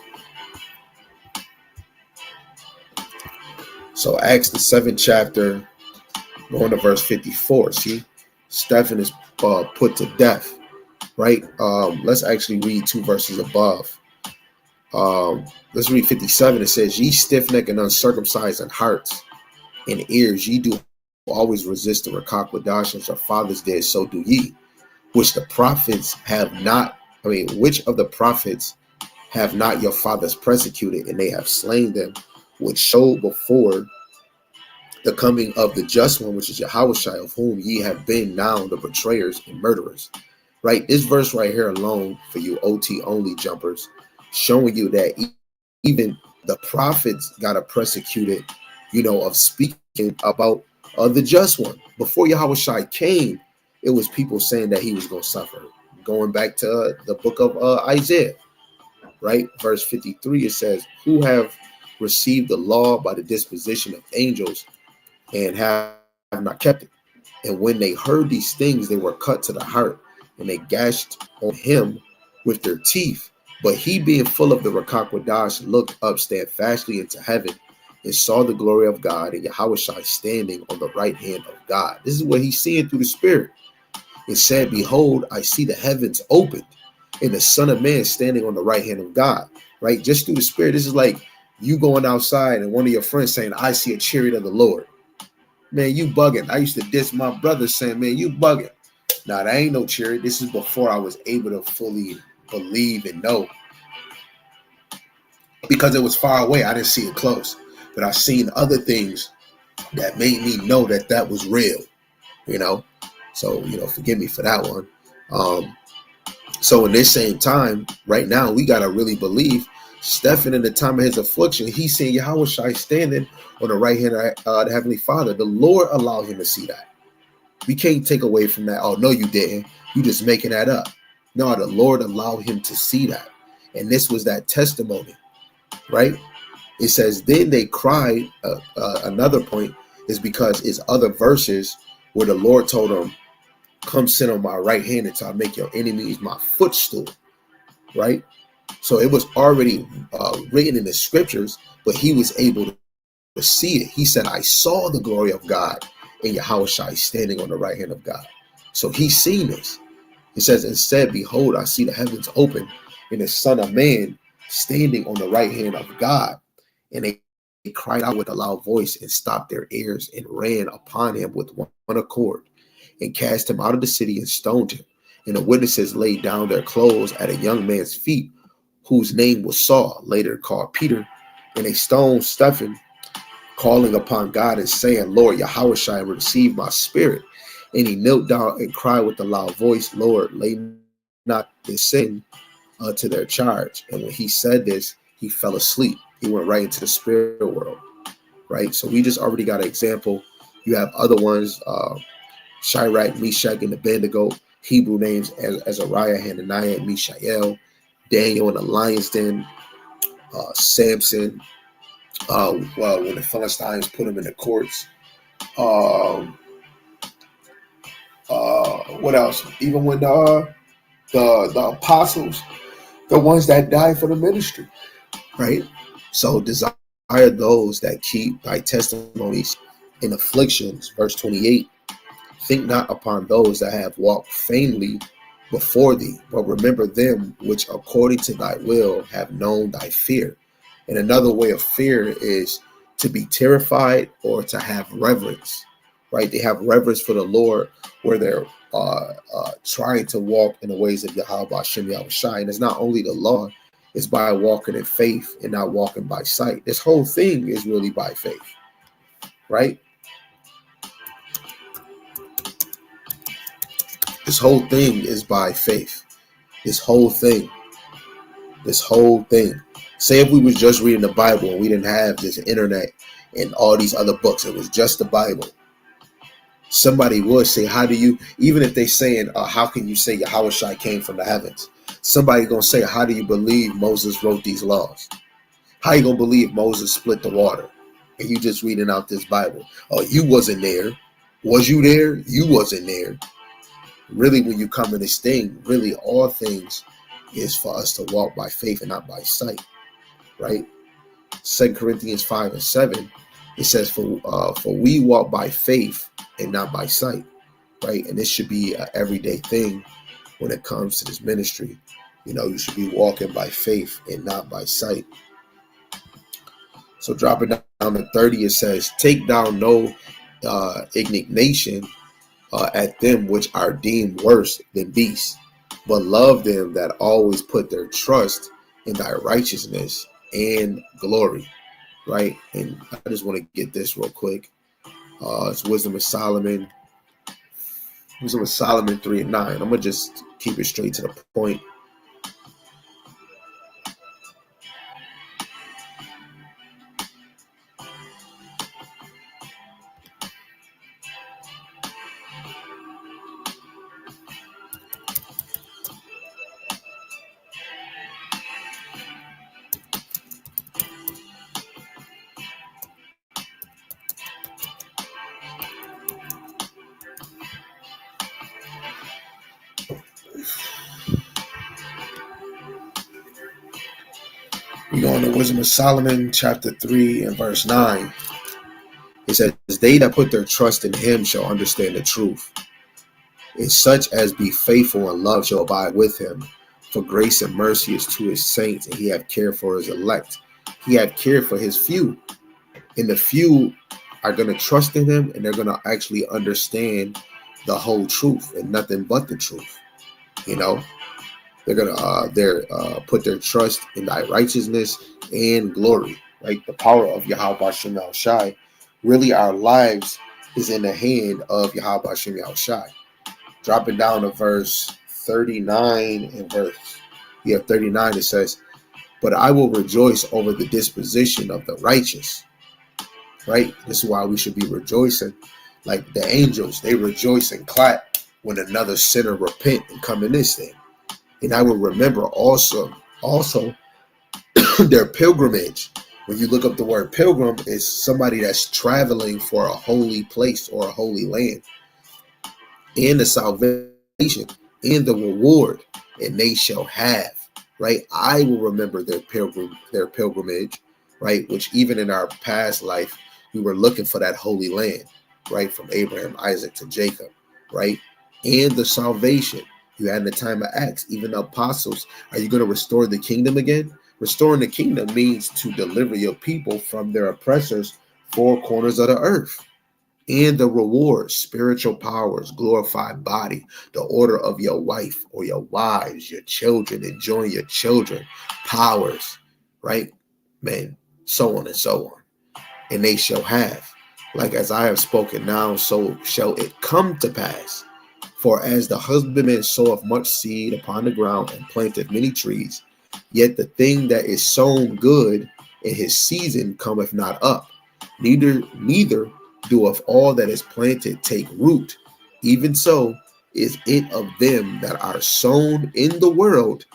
So Acts the 7th chapter, going to verse 54. See, Stephen is put to death. Right? Let's actually read 2 verses above. Let's read 57. It says, ye stiff-necked and uncircumcised in hearts and ears, ye do always resist the Rakakwadash, as our fathers did, so do ye. which the prophets have not, which of the prophets have not your fathers persecuted, and they have slain them, which showed before the coming of the just one, which is Yahushua, of whom ye have been now the betrayers and murderers. Right? This verse right here alone, for you OT only jumpers, showing you that even the prophets got a persecuted, of speaking about the just one. Before Yahushua came, it was people saying that he was going to suffer. Going back to the book of Isaiah, right? Verse 53, it says, who have received the law by the disposition of angels and have not kept it. And when they heard these things, they were cut to the heart, and they gashed on him with their teeth. But he, being full of the Rakakwadash, looked up steadfastly into heaven and saw the glory of God and Yahushua standing on the right hand of God. This is what he's seeing through the Spirit. It said, behold, I see the heavens opened and the Son of Man standing on the right hand of God. Right? Just through the Spirit. This is like you going outside and one of your friends saying, I see a chariot of the Lord. Man, you bugging. I used to diss my brother saying, man, you bugging. Nah, that ain't no chariot. This is before I was able to fully believe and know. Because it was far away. I didn't see it close. But I seen other things that made me know that that was real. So, forgive me for that one. So in this same time, right now, we got to really believe Stephen, in the time of his affliction, he's seeing Yahushua standing on the right hand of the Heavenly Father. The Lord allowed him to see that. We can't take away from that. Oh, no, you didn't. You just making that up. No, the Lord allowed him to see that. And this was that testimony, right? It says, then they cried. Another point is because it's other verses where the Lord told them, come sit on my right hand until I make your enemies my footstool, right? So it was already written in the scriptures, but he was able to see it. He said, I saw the glory of God and Yahushua standing on the right hand of God. So he's seen this. It says, instead, behold, I see the heavens open and the Son of Man standing on the right hand of God. And they cried out with a loud voice and stopped their ears and ran upon him with one accord and cast him out of the city and stoned him. And the witnesses laid down their clothes at a young man's feet, whose name was Saul, later called Peter. And they stoned Stephen, calling upon God and saying, Lord, Yahushua, receive my spirit. And he knelt down and cried with a loud voice, Lord, lay not this sin to their charge. And when he said this, he fell asleep. He went right into the spirit world, right? So we just already got an example. You have other ones, Shadrach, Meshach, and Abednego, Hebrew names as Azariah, Hananiah, and Mishael, Daniel in the lion's den, Samson, when the Philistines put him in the courts. What else? Even when the apostles, the ones that died for the ministry, right? So desire those that keep thy testimonies in afflictions. Verse 28, think not upon those that have walked vainly before thee, but remember them which according to thy will have known thy fear. And another way of fear is to be terrified or to have reverence, right? They have reverence for the Lord where they're trying to walk in the ways of Yahweh Shem Yahushai. And it's not only the law, it's by walking in faith and not walking by sight. This whole thing is really by faith, right? This whole thing is by faith. This whole thing. Say if we was just reading the Bible and we didn't have this internet and all these other books, it was just the Bible. Somebody would say, how do you, even if they saying, how can you say Yahushua came from the heavens? Somebody gonna say, how do you believe Moses wrote these laws? How you gonna believe Moses split the water? And you just reading out this Bible. Oh, you wasn't there. Was you there? You wasn't there. Really, when you come in this thing, really all things is for us to walk by faith and not by sight, right? 2 Corinthians 5:7, it says, for we walk by faith and not by sight, right? And this should be an everyday thing when it comes to this ministry. You should be walking by faith and not by sight. So dropping down to 30, it says, take down no indignation at them which are deemed worse than beasts, but love them that always put their trust in thy righteousness and glory. Right? And I just want to get this real quick. It's Wisdom of Solomon 3:9. I'm gonna just keep it straight to the point. We go into Wisdom of Solomon, chapter 3 and verse 9. It says, they that put their trust in him shall understand the truth. And such as be faithful and love shall abide with him. For grace and mercy is to his saints, and he hath care for his elect. He hath care for his few. And the few are going to trust in him, and they're going to actually understand the whole truth and nothing but the truth. You know, they're going to put their trust in thy righteousness and glory, right? The power of Yahweh Hashem Yahweh Shai. Really, our lives is in the hand of Yahweh Hashem Yahweh Shai. Dropping down to verse 39 and verse 39, it says, but I will rejoice over the disposition of the righteous. Right? This is why we should be rejoicing. Like the angels, they rejoice and clap when another sinner repent and come in this thing. And I will remember also their pilgrimage. When you look up the word pilgrim, it's somebody that's traveling for a holy place or a holy land. And the salvation and the reward, and they shall have. Right? I will remember their pilgrimage, right? Which even in our past life, we were looking for that holy land, right? From Abraham, Isaac to Jacob, right? And the salvation you had in the time of Acts, even the apostles. Are you going to restore the kingdom again? Restoring the kingdom means to deliver your people from their oppressors, four corners of the earth. And the rewards, spiritual powers, glorified body, the order of your wife or your wives, your children, enjoying your children, powers, right? Man, so on and so on. And they shall have, like as I have spoken now, so shall it come to pass. For as the husbandman soweth much seed upon the ground and planteth many trees, yet the thing that is sown good in his season cometh not up, neither doeth all that is planted take root. Even so is it of them that are sown in the world,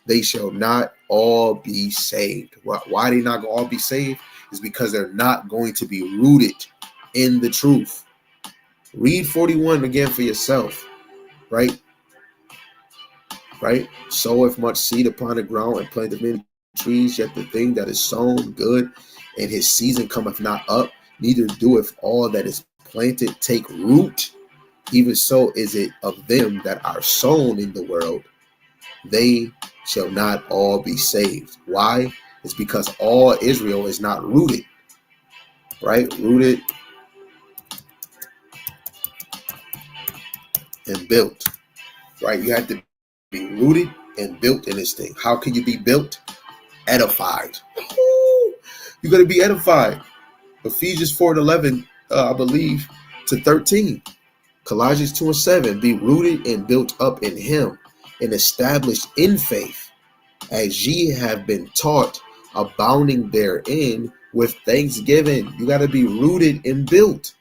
they shall not all be saved. Why they not all be saved? Is because they're not going to be rooted in the truth. Read 41 again for yourself, right? Right? Soweth much seed upon the ground and planteth many trees, yet the thing that is sown good and his season cometh not up, neither doeth all that is planted take root. Even so is it of them that are sown in the world, they shall not all be saved. Why? It's because all Israel is not rooted, right? Rooted and built, right? You have to be rooted and built in this thing. How can you be built? Edified. You're going to be edified. Ephesians 4:11, I believe, to 13. Colossians 2:7, be rooted and built up in him and established in faith, as ye have been taught, abounding therein with thanksgiving. You got to be rooted and built,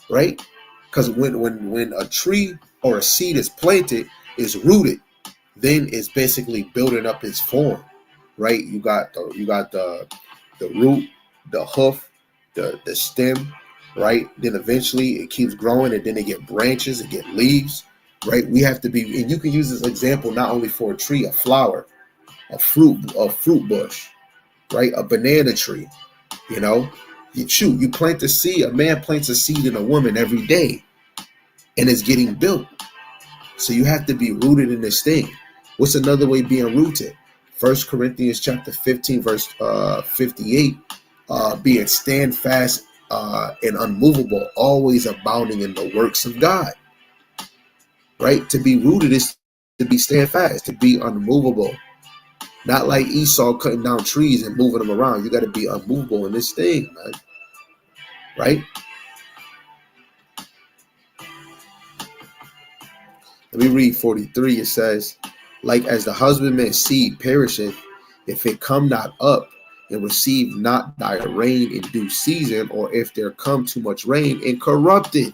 right? Because when a tree or a seed is planted, is rooted, then it's basically building up its form, right? You got the root, the hoof, the stem, right? Then eventually it keeps growing, and then it get branches, it get leaves, right? We have to be, and you can use this example not only for a tree, a flower, a fruit bush, right? A banana tree, you know, you plant the seed. A man plants a seed in a woman every day, and it's getting built. So you have to be rooted in this thing. What's another way being rooted? 1 Corinthians chapter 15, verse 58, being stand fast and unmovable, always abounding in the works of God. right? To be rooted is to be steadfast, to be unmovable. Not like Esau cutting down trees and moving them around. You got to be unmovable in this thing, man. Right? Let me read 43. It says, like as the husbandman's seed perisheth, if it come not up and receive not thy rain in due season, or if there come too much rain and corrupt it,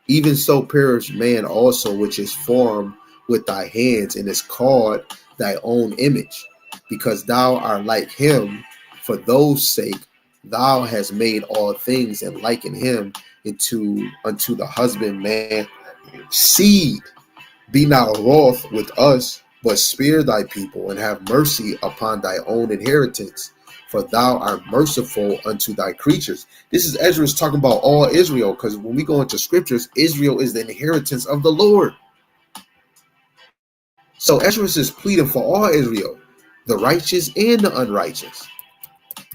even so perish man also, which is formed with thy hands and is called thy own image, because thou art like him. For those sake thou hast made all things, and liken him unto the husbandman seed. Be not wroth with us, but spare thy people, and have mercy upon thy own inheritance. For thou art merciful unto thy creatures. This is Ezra's talking about all Israel, because when we go into scriptures, Israel is the inheritance of the Lord. So Ezra is pleading for all Israel, the righteous and the unrighteous,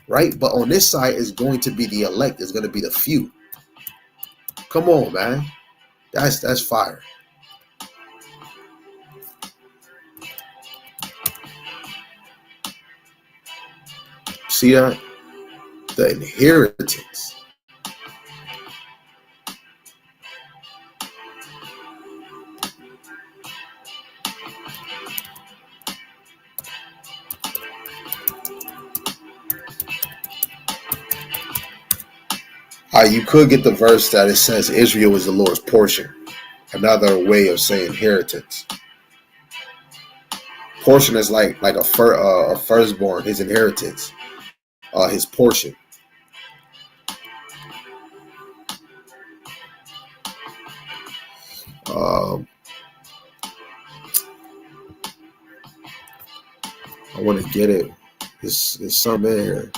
right? But on this side is going to be the elect, is going to be the few. Come on, man. That's fire. See that? The inheritance. You could get the verse that it says Israel is the Lord's portion. Another way of saying inheritance. Portion is like a firstborn, his inheritance, his portion. I want to get it. There's some in here.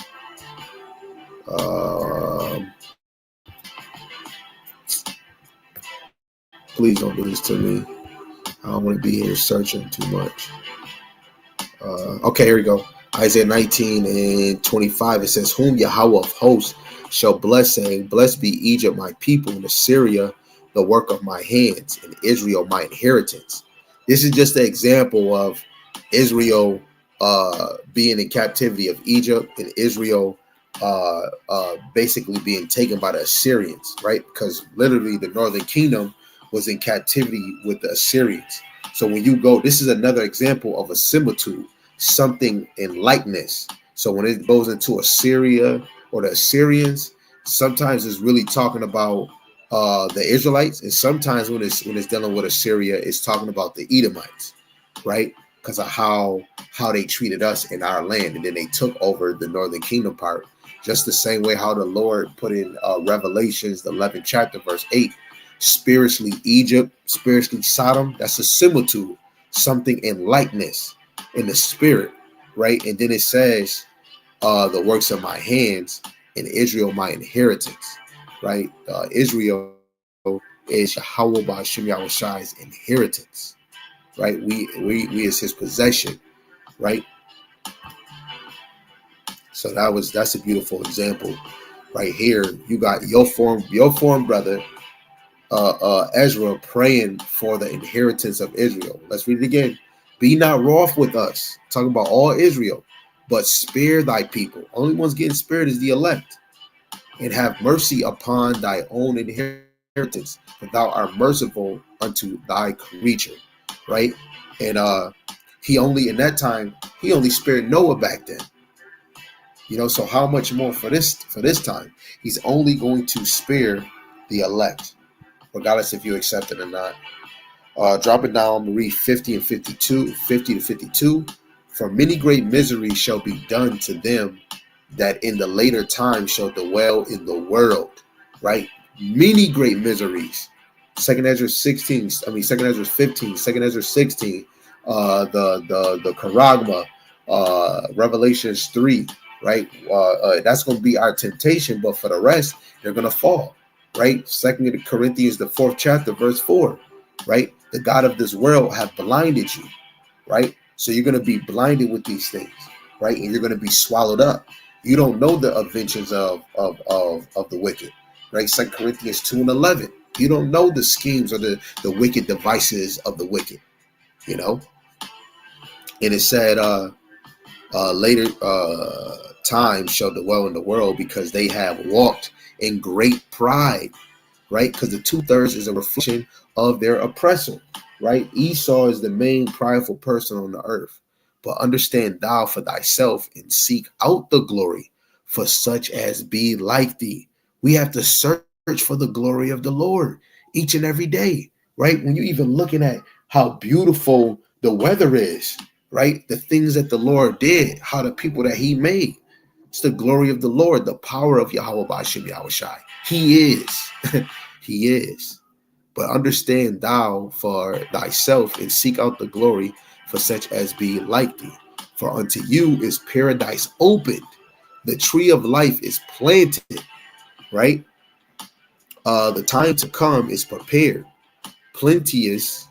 Please don't do this to me. I don't want to be here searching too much. Okay, here we go. Isaiah 19 and 25. It says, whom Yahweh of hosts shall bless, saying, blessed be Egypt, my people, and Assyria, the work of my hands, and Israel, my inheritance. This is just an example of Israel being in captivity of Egypt, and Israel basically being taken by the Assyrians, right? Because literally the northern kingdom was in captivity with the Assyrians. So when you go, this is another example of a similitude, something in likeness. So when it goes into Assyria or the Assyrians, sometimes it's really talking about the Israelites, and sometimes when it's dealing with Assyria, it's talking about the Edomites, right? Because of how they treated us in our land, and then they took over the northern kingdom part, just the same way how the Lord put in Revelations, the 11th chapter, verse 8. Spiritually Egypt, spiritually Sodom, that's a similitude, something in likeness in the spirit, right? And then it says the works of my hands, and Israel my inheritance, right? Israel is Yahweh Ba'ashem Yahushai's inheritance, right? We is his possession, right? So that's a beautiful example right here. You got your form brother Ezra praying for the inheritance of Israel. Let's read it again. Be not wroth with us, talking about all Israel, but spare thy people. Only ones getting spared is the elect. And have mercy upon thy own inheritance, for thou art merciful unto thy creature. Right? And he only in that time, he only spared Noah back then. You know, so how much more for this time? He's only going to spare the elect, regardless if you accept it or not. Drop it down, read 50 and 52, 50 to 52. For many great miseries shall be done to them that in the later time shall dwell in the world, right? Many great miseries. Second Ezra 15, Second Ezra 16, the Charagma, Revelations 3, right? That's going to be our temptation, but for the rest, they're going to fall, right? 2 Corinthians, the 4th chapter, verse 4, right? The God of this world have blinded you, right? So you're going to be blinded with these things, right? And you're going to be swallowed up. You don't know the inventions of the wicked, right? 2 Corinthians 2 and 11, You don't know the schemes or the wicked devices of the wicked, you know. And it said, later time shall dwell in the world because they have walked in great pride, right? Because the 2/3 is a reflection of their oppressor, right? Esau is the main prideful person on the earth. But understand thou for thyself and seek out the glory for such as be like thee. We have to search for the glory of the Lord each and every day, right? When you're even looking at how beautiful the weather is, right? The things that the Lord did, how the people that he made. It's the glory of the Lord, the power of Yahweh Ba'ashem Yahweh Shai. He is. He is. But understand thou for thyself and seek out the glory for such as be like thee. For unto you is paradise opened. The tree of life is planted, right? The time to come is prepared. Plenteous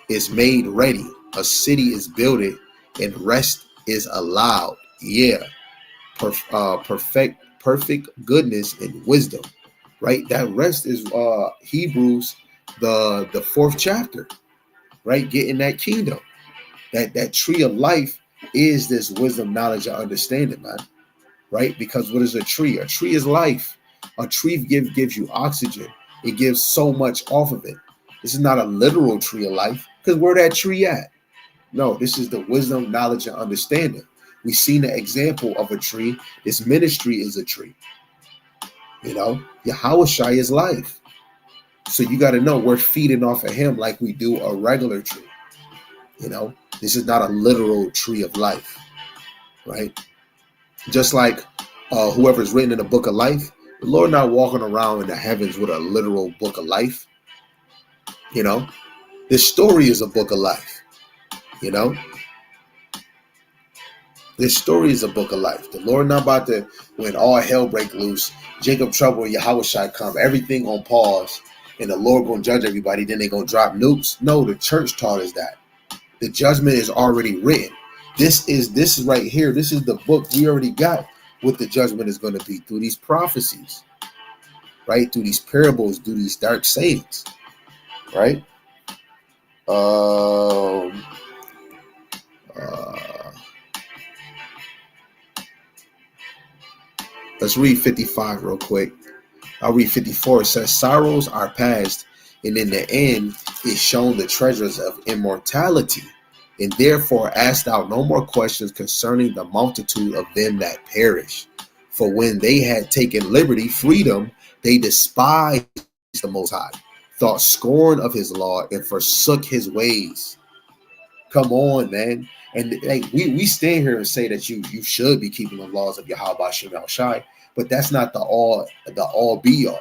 is made ready. A city is builded and rest is allowed. Yeah. Perfect goodness and wisdom, right? That rest is Hebrews, the 4th chapter, right? Getting that kingdom, that tree of life is this wisdom, knowledge, and understanding, man, right? Because what is a tree? A tree is life. A tree gives you oxygen. It gives so much off of it. This is not a literal tree of life, because where that tree at? No, this is the wisdom, knowledge, and understanding. We've seen the example of a tree. This ministry is a tree. You know, Yahweh Shai is life. So you got to know we're feeding off of him like we do a regular tree. You know, this is not a literal tree of life, right? Just like whoever's written in the book of life, the Lord not walking around in the heavens with a literal book of life. You know, this story is a book of life. You know, this story is a book of life. The Lord not about to, when all hell break loose, Jacob trouble and Yahweh Shai come, everything on pause, and the Lord gonna judge everybody, then they gonna drop nukes. No, the church taught us that. The judgment is already written. This is right here. This is the book we already got what the judgment is going to be through these prophecies, right? Through these parables, through these dark sayings, right? Let's read 55 real quick. I'll read 54. It says, sorrows are past, and in the end is shown the treasures of immortality. And therefore ask thou no more questions concerning the multitude of them that perish. For when they had taken liberty, freedom, they despised the Most High, thought scorn of his law, and forsook his ways. Come on, man. And like we stand here and say that you should be keeping the laws of Yahweh Ba'ashem Yahweh Shai, but that's not the all be all,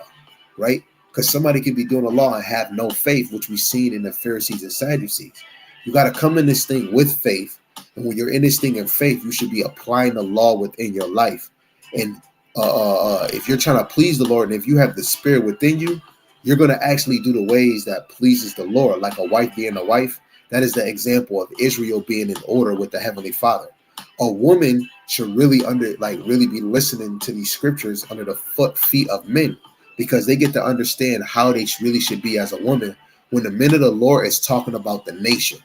right? Because somebody could be doing the law and have no faith, which we've seen in the Pharisees and Sadducees. You got to come in this thing with faith. And when you're in this thing in faith, you should be applying the law within your life. And if you're trying to please the Lord, and if you have the Spirit within you, you're going to actually do the ways that pleases the Lord, like a wife being a wife. That is the example of Israel being in order with the Heavenly Father. A woman should really really be listening to these scriptures under the feet of men, because they get to understand how they really should be as a woman. When the men of the Lord is talking about the nation,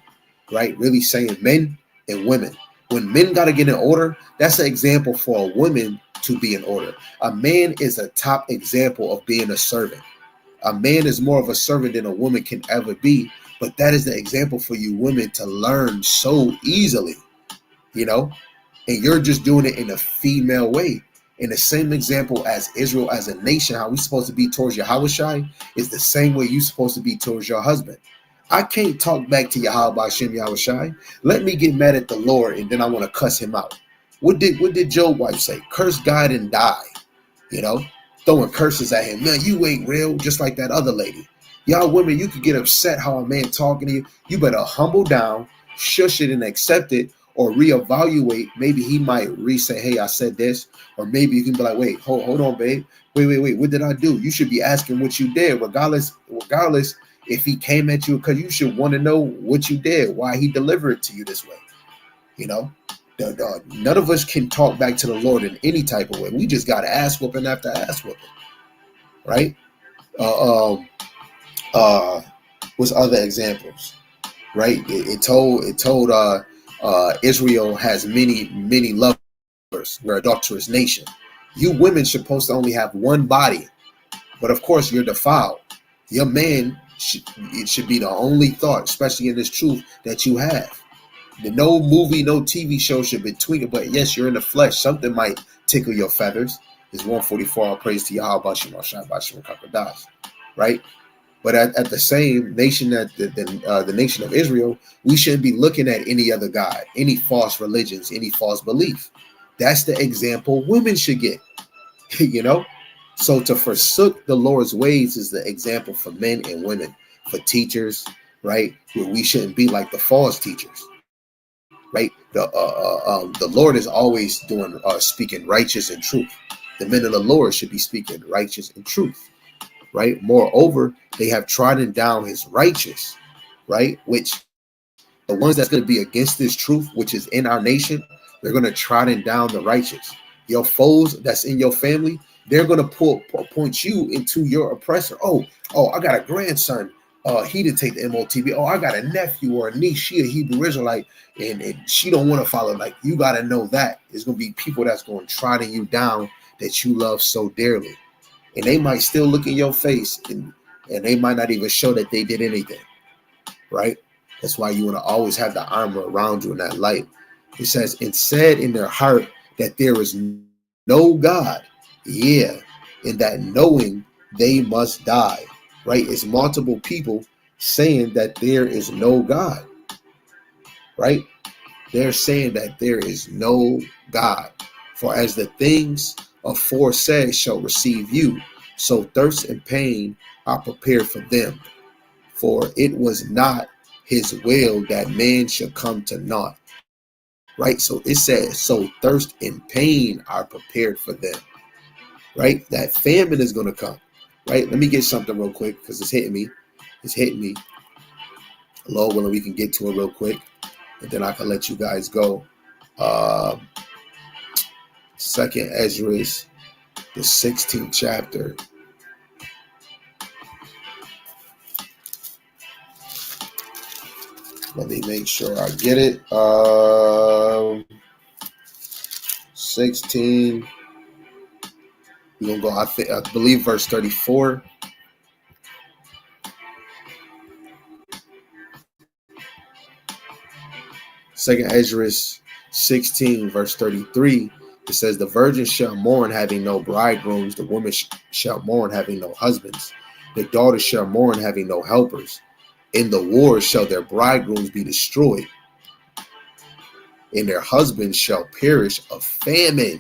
right? Really saying men and women. When men got to get in order, that's an example for a woman to be in order. A man is a top example of being a servant. A man is more of a servant than a woman can ever be. But that is the example for you women to learn so easily, you know? And you're just doing it in a female way. In the same example as Israel as a nation, how we're supposed to be towards Yahweh Shai is the same way you're supposed to be towards your husband. I can't talk back to Yahweh Ba'ashem Yahweh Shai. Let me get mad at the Lord and then I want to cuss him out. What did Job's wife say? Curse God and die. You know, throwing curses at him. Man, you ain't real, just like that other lady. Y'all women, you could get upset how a man talking to you. You better humble down, shush it and accept it, or reevaluate. Maybe he might say, hey, I said this. Or maybe you can be like, wait, hold on, babe. Wait. What did I do? You should be asking what you did, regardless if he came at you, because you should want to know what you did, why he delivered it to you this way. You know, none of us can talk back to the Lord in any type of way. We just got ass whooping after ass whooping, right? Uh, what's other examples? Right? It told Israel has many lovers. We're a adulterous nation. You women supposed to only have one body, but of course you're defiled. Your man it should be the only thought, especially in this truth that you have. No movie, no TV show should be tweaking. But yes, you're in the flesh. Something might tickle your feathers. It's 144. All praise to Yahweh, Bashim, Ashai, Bashim, Kakadash. Right? But at the same nation, that the nation of Israel, we shouldn't be looking at any other God, any false religions, any false belief. That's the example women should get. You know? So to forsook the Lord's ways is the example for men and women, for teachers, right? Where we shouldn't be like the false teachers. Right, the Lord is always doing speaking righteous and truth. The men of the Lord should be speaking righteous and truth, right? Moreover, they have trodden down his righteous, right? Which the ones that's going to be against this truth, which is in our nation, they're going to trodden down the righteous. Your foes that's in your family, they're going to point you into your oppressor. Oh, I got a grandson. He did take the MOTB. Oh, I got a nephew or a niece. She a Hebrew Israelite, and she don't want to follow. Like, you got to know that there's going to be people that's going to trotting you down that you love so dearly, and they might still look in your face, and they might not even show that they did anything. Right? That's why you want to always have the armor around you in that light. It says, and said in their heart that there is no God. Yeah, in that knowing they must die. Right? It's multiple people saying that there is no God. Right? They're saying that there is no God. For as the things aforesaid shall receive you, so thirst and pain are prepared for them. For it was not his will that man should come to naught. Right? So it says, so thirst and pain are prepared for them. Right? That famine is going to come. Right? Let me get something real quick because it's hitting me. It's hitting me. Lord willing, we can get to it real quick, and then I can let you guys go. Second Esdras, the 16th chapter. Let me make sure I get it. 16. We're gonna go. I believe verse 34. Second Esdras 16, verse 33. It says, the virgin shall mourn having no bridegrooms, the woman shall mourn having no husbands, the daughters shall mourn having no helpers. In the wars shall their bridegrooms be destroyed, and their husbands shall perish of famine.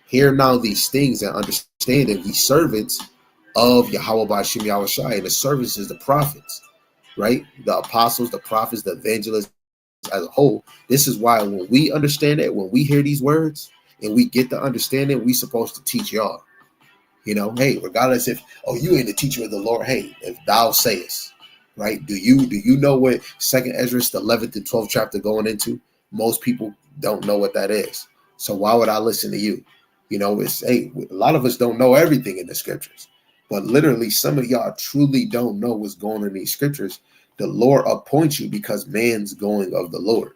Hear now these things and understand that ye servants of Yahweh Bashim Yahushai, and the servants is the prophets, right? The apostles, the prophets, the evangelists, as a whole. This is why when we understand it, when we hear these words and we get the understanding, we supposed to teach y'all. You know, hey, regardless if you ain't the teacher of the Lord, hey, if thou sayest, right? Do you know what Second Esdras, the 11th and 12th chapter going into? Most people don't know what that is. So why would I listen to you? You know, it's a lot of us don't know everything in the scriptures, but literally some of y'all truly don't know what's going on in these scriptures. The Lord appoints you because man's going of the Lord,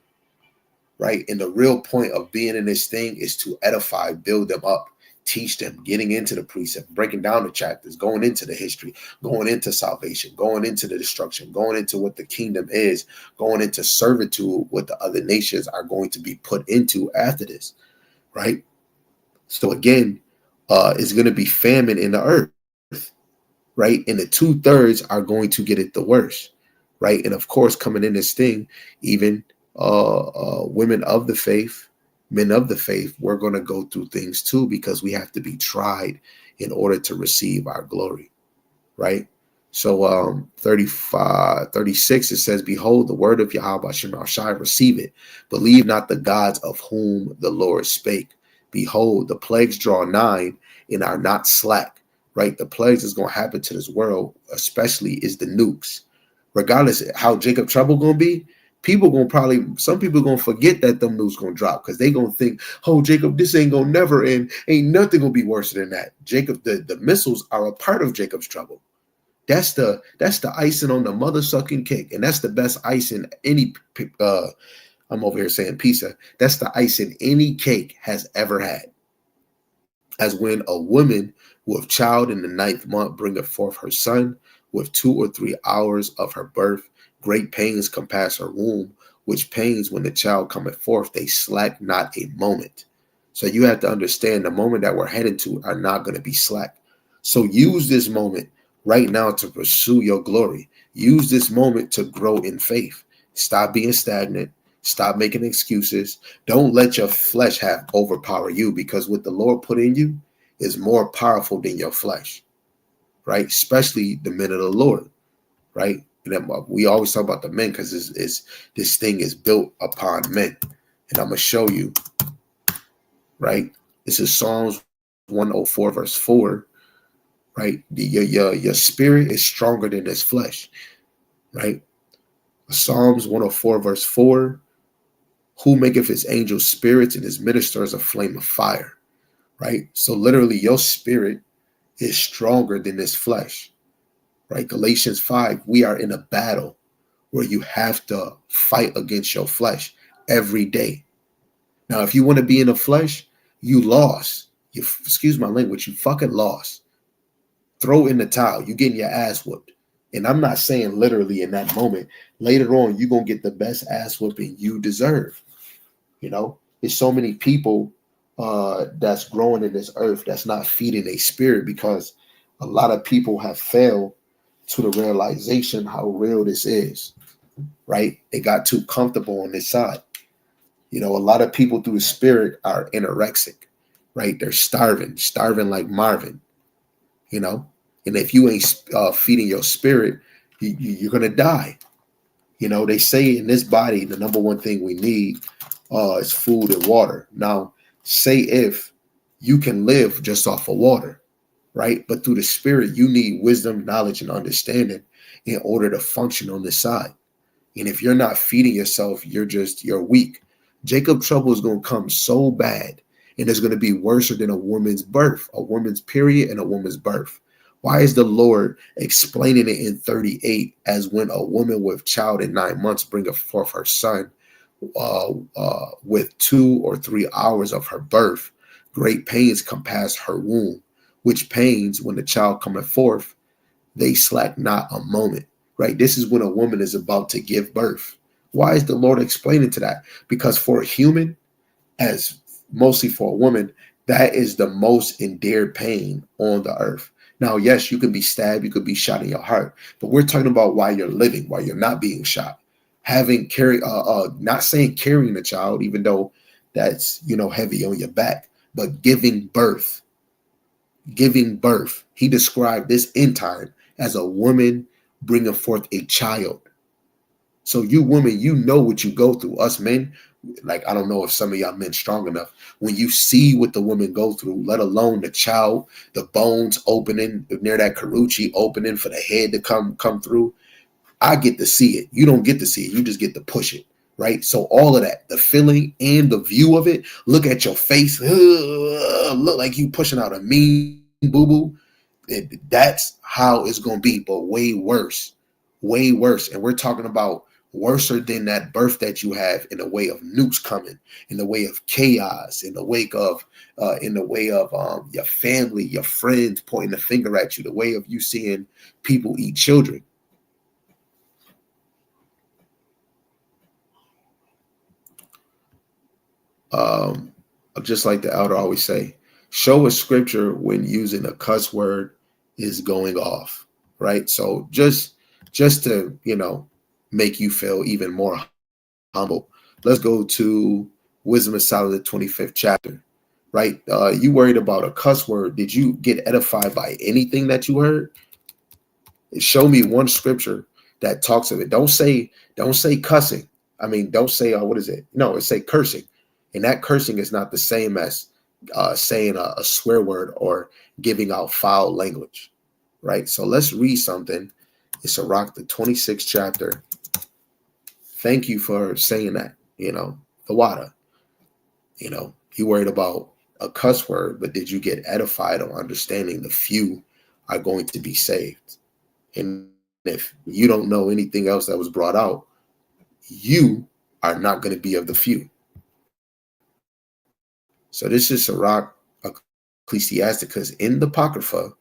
right? And the real point of being in this thing is to edify, build them up, teach them, getting into the precept, breaking down the chapters, going into the history, going into salvation, going into the destruction, going into what the kingdom is, going into servitude, what the other nations are going to be put into after this, right? So again, it's going to be famine in the earth, right? And the 2/3 are going to get it the worst. Right. And of course, coming in this thing, even women of the faith, men of the faith, we're going to go through things too, because we have to be tried in order to receive our glory. Right. So 36, it says, behold, the word of Yahweh Shema Shai, receive it. Believe not the gods of whom the Lord spake. Behold, the plagues draw nigh and are not slack. Right. The plagues is going to happen to this world, especially is the nukes. Regardless of how Jacob trouble gonna be, some people gonna forget that them news gonna drop because they gonna think, oh, Jacob, this ain't gonna never end. Ain't nothing gonna be worse than that. Jacob, the missiles are a part of Jacob's trouble. That's the icing on the mother sucking cake, and that's the best icing any. I'm over here saying pizza. That's the icing any cake has ever had. As when a woman with child in the ninth month bringeth forth her son, with 2 or 3 hours of her birth, great pains compass her womb, which pains when the child cometh forth, they slack not a moment. So you have to understand the moment that we're heading to are not going to be slack. So use this moment right now to pursue your glory. Use this moment to grow in faith. Stop being stagnant. Stop making excuses. Don't let your flesh have overpower you, because what the Lord put in you is more powerful than your flesh, right? Especially the men of the Lord, right? And we always talk about the men because this thing is built upon men. And I'm going to show you, right? This is Psalms 104 verse 4, right? Your spirit is stronger than this flesh, right? Psalms 104 verse 4, who maketh his angels spirits and his ministers a flame of fire, right? So literally your spirit is stronger than this flesh, right? Galatians 5, we are in a battle where you have to fight against your flesh every day. Now, if you want to be in the flesh, you lost. Excuse my language, you fucking lost. Throw in the towel. You getting your ass whooped. And I'm not saying literally in that moment. Later on, you're going to get the best ass whooping you deserve. You know, there's so many people that's growing in this earth that's not feeding a spirit, because a lot of people have failed to the realization how real this is, right? They got too comfortable on this side. You know, a lot of people through the spirit are anorexic, right? They're starving like Marvin, you know? And if you ain't feeding your spirit, you're going to die. You know, they say in this body, the number one thing we need is food and water. Now, say if you can live just off of water, right? But through the spirit, you need wisdom, knowledge, and understanding in order to function on this side. And if you're not feeding yourself, you're weak. Jacob trouble is going to come so bad, and it's going to be worse than a woman's birth, a woman's period, and a woman's birth. Why is the Lord explaining it in 38 as when a woman with child in 9 months bringeth forth her son, with 2 or 3 hours of her birth, great pains compass her womb, which pains when the child cometh forth, they slack not a moment, right? This is when a woman is about to give birth. Why is the Lord explaining to that? Because for a human, as mostly for a woman, that is the most endeared pain on the earth. Now, yes, you can be stabbed, you could be shot in your heart, but we're talking about while you're living, while you're not being shot, not saying carrying a child, even though that's, heavy on your back, but giving birth. He described this end time as a woman bringing forth a child. So you women, you know what you go through. Us men, like, I don't know if some of y'all men strong enough. When you see what the women go through, let alone the child, the bones opening near that carucci opening for the head to come through. I get to see it. You don't get to see it. You just get to push it, right? So all of that, the feeling and the view of it, look at your face, look like you pushing out a mean boo-boo. That's how it's going to be, but way worse. And we're talking about worse than that birth that you have, in the way of nukes coming, in the way of chaos, in the way of your family, your friends pointing the finger at you, the way of you seeing people eat children. Just like the elder always say, show a scripture when using a cuss word is going off, right? So just to, make you feel even more humble, let's go to Wisdom of Solomon, the 25th chapter, right? You worried about a cuss word. Did you get edified by anything that you heard? Show me one scripture that talks of it. Don't say cussing. I mean, don't say, what is it? No, it's say cursing. And that cursing is not the same as saying a swear word or giving out foul language, right? So let's read something. It's Sirach, the 26th chapter. Thank you for saying that, the water. You worried about a cuss word, but did you get edified on understanding the few are going to be saved? And if you don't know anything else that was brought out, you are not going to be of the few. So this is Sirach Ecclesiasticus in the Apocrypha,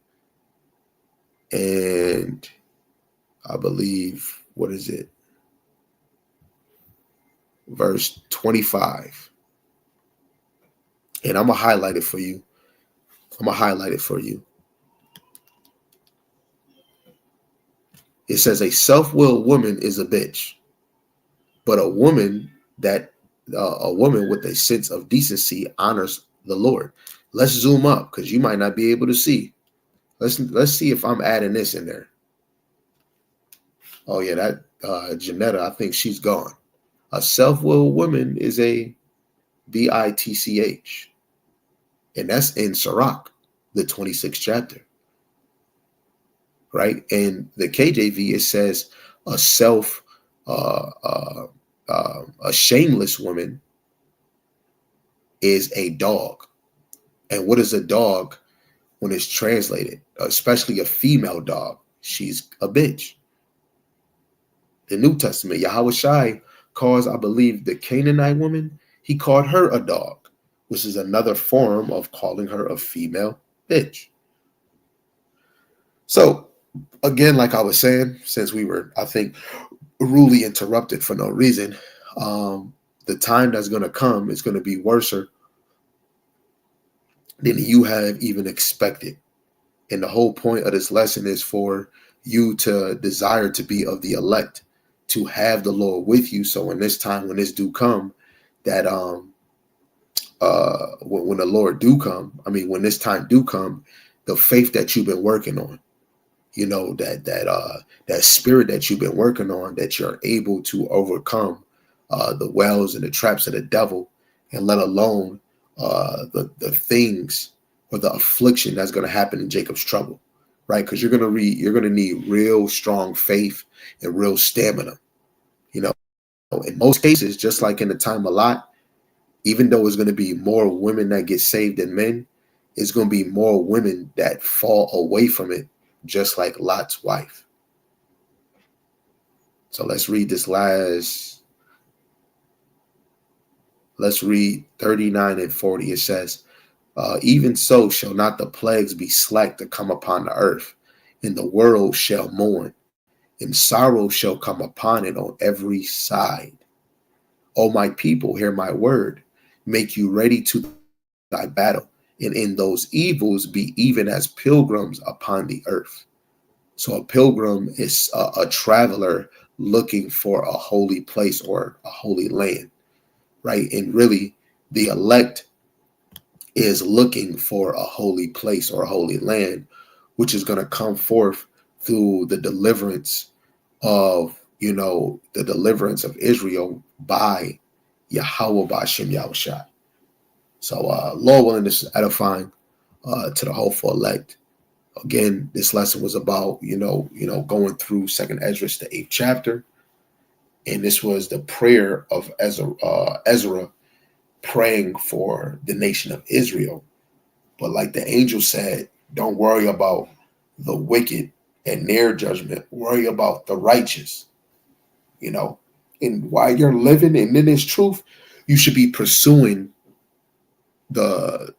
and I believe, what is it? Verse 25. And I'm going to highlight it for you. It says, a self-willed woman is a bitch, but a woman with a sense of decency honors the Lord. Let's zoom up because you might not be able to see. Let's see if I'm adding this in there. Oh yeah, that Janetta, I think she's gone. A self-willed woman is a bitch, and that's in Sirach, the 26th chapter, right? And the KJV, it says a shameless woman is a dog. And what is a dog when it's translated? Especially a female dog, she's a bitch. The New Testament, Yahweh Shai calls, I believe, the Canaanite woman, he called her a dog, which is another form of calling her a female bitch. So, again, like I was saying, since we were, I think, rudely interrupted for no reason, the time that's going to come is going to be worse than you have even expected. And the whole point of this lesson is for you to desire to be of the elect, to have the Lord with you. So in this time, when this do come, that when the Lord do come, when this time do come, the faith that you've been working on, that spirit that you've been working on, that you're able to overcome the wells and the traps of the devil, and let alone the things or the affliction that's going to happen in Jacob's trouble, right? Because you're going to need real strong faith and real stamina. In most cases, just like in the time of Lot, even though it's going to be more women that get saved than men, it's going to be more women that fall away from it, just like Lot's wife. So let's read this let's read 39 and 40. It says, even so shall not the plagues be slack to come upon the earth, and the world shall mourn, and sorrow shall come upon it on every side. O my people, hear my word. Make you ready to thy battle, and in those evils be even as pilgrims upon the earth. So a pilgrim is a traveler looking for a holy place or a holy land, right? And really, the elect is looking for a holy place or a holy land, which is going to come forth through the deliverance of, Israel by Yahweh Ba'ashem Yahushua. So, Lord willing, this is edifying to the hopeful elect. Again, this lesson was about, going through 2nd Esdras, the 8th chapter. And this was the prayer of Ezra praying for the nation of Israel. But like the angel said, don't worry about the wicked and their judgment. Worry about the righteous, And while you're living and in this truth, you should be pursuing the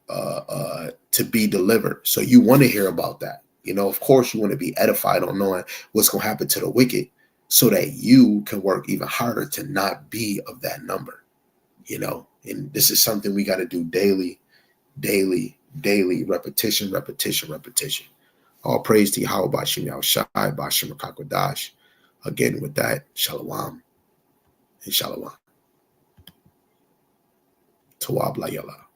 to be delivered. So you want to hear about that. Of course, you want to be edified on knowing what's going to happen to the wicked so that you can work even harder to not be of that number, And this is something we got to do daily, repetition. All praise to Yahweh Ba'ashem Yahushai, Ba'ashem Rakakwadash. Again, with that, Shalom and Shalom. Tawab La Yala.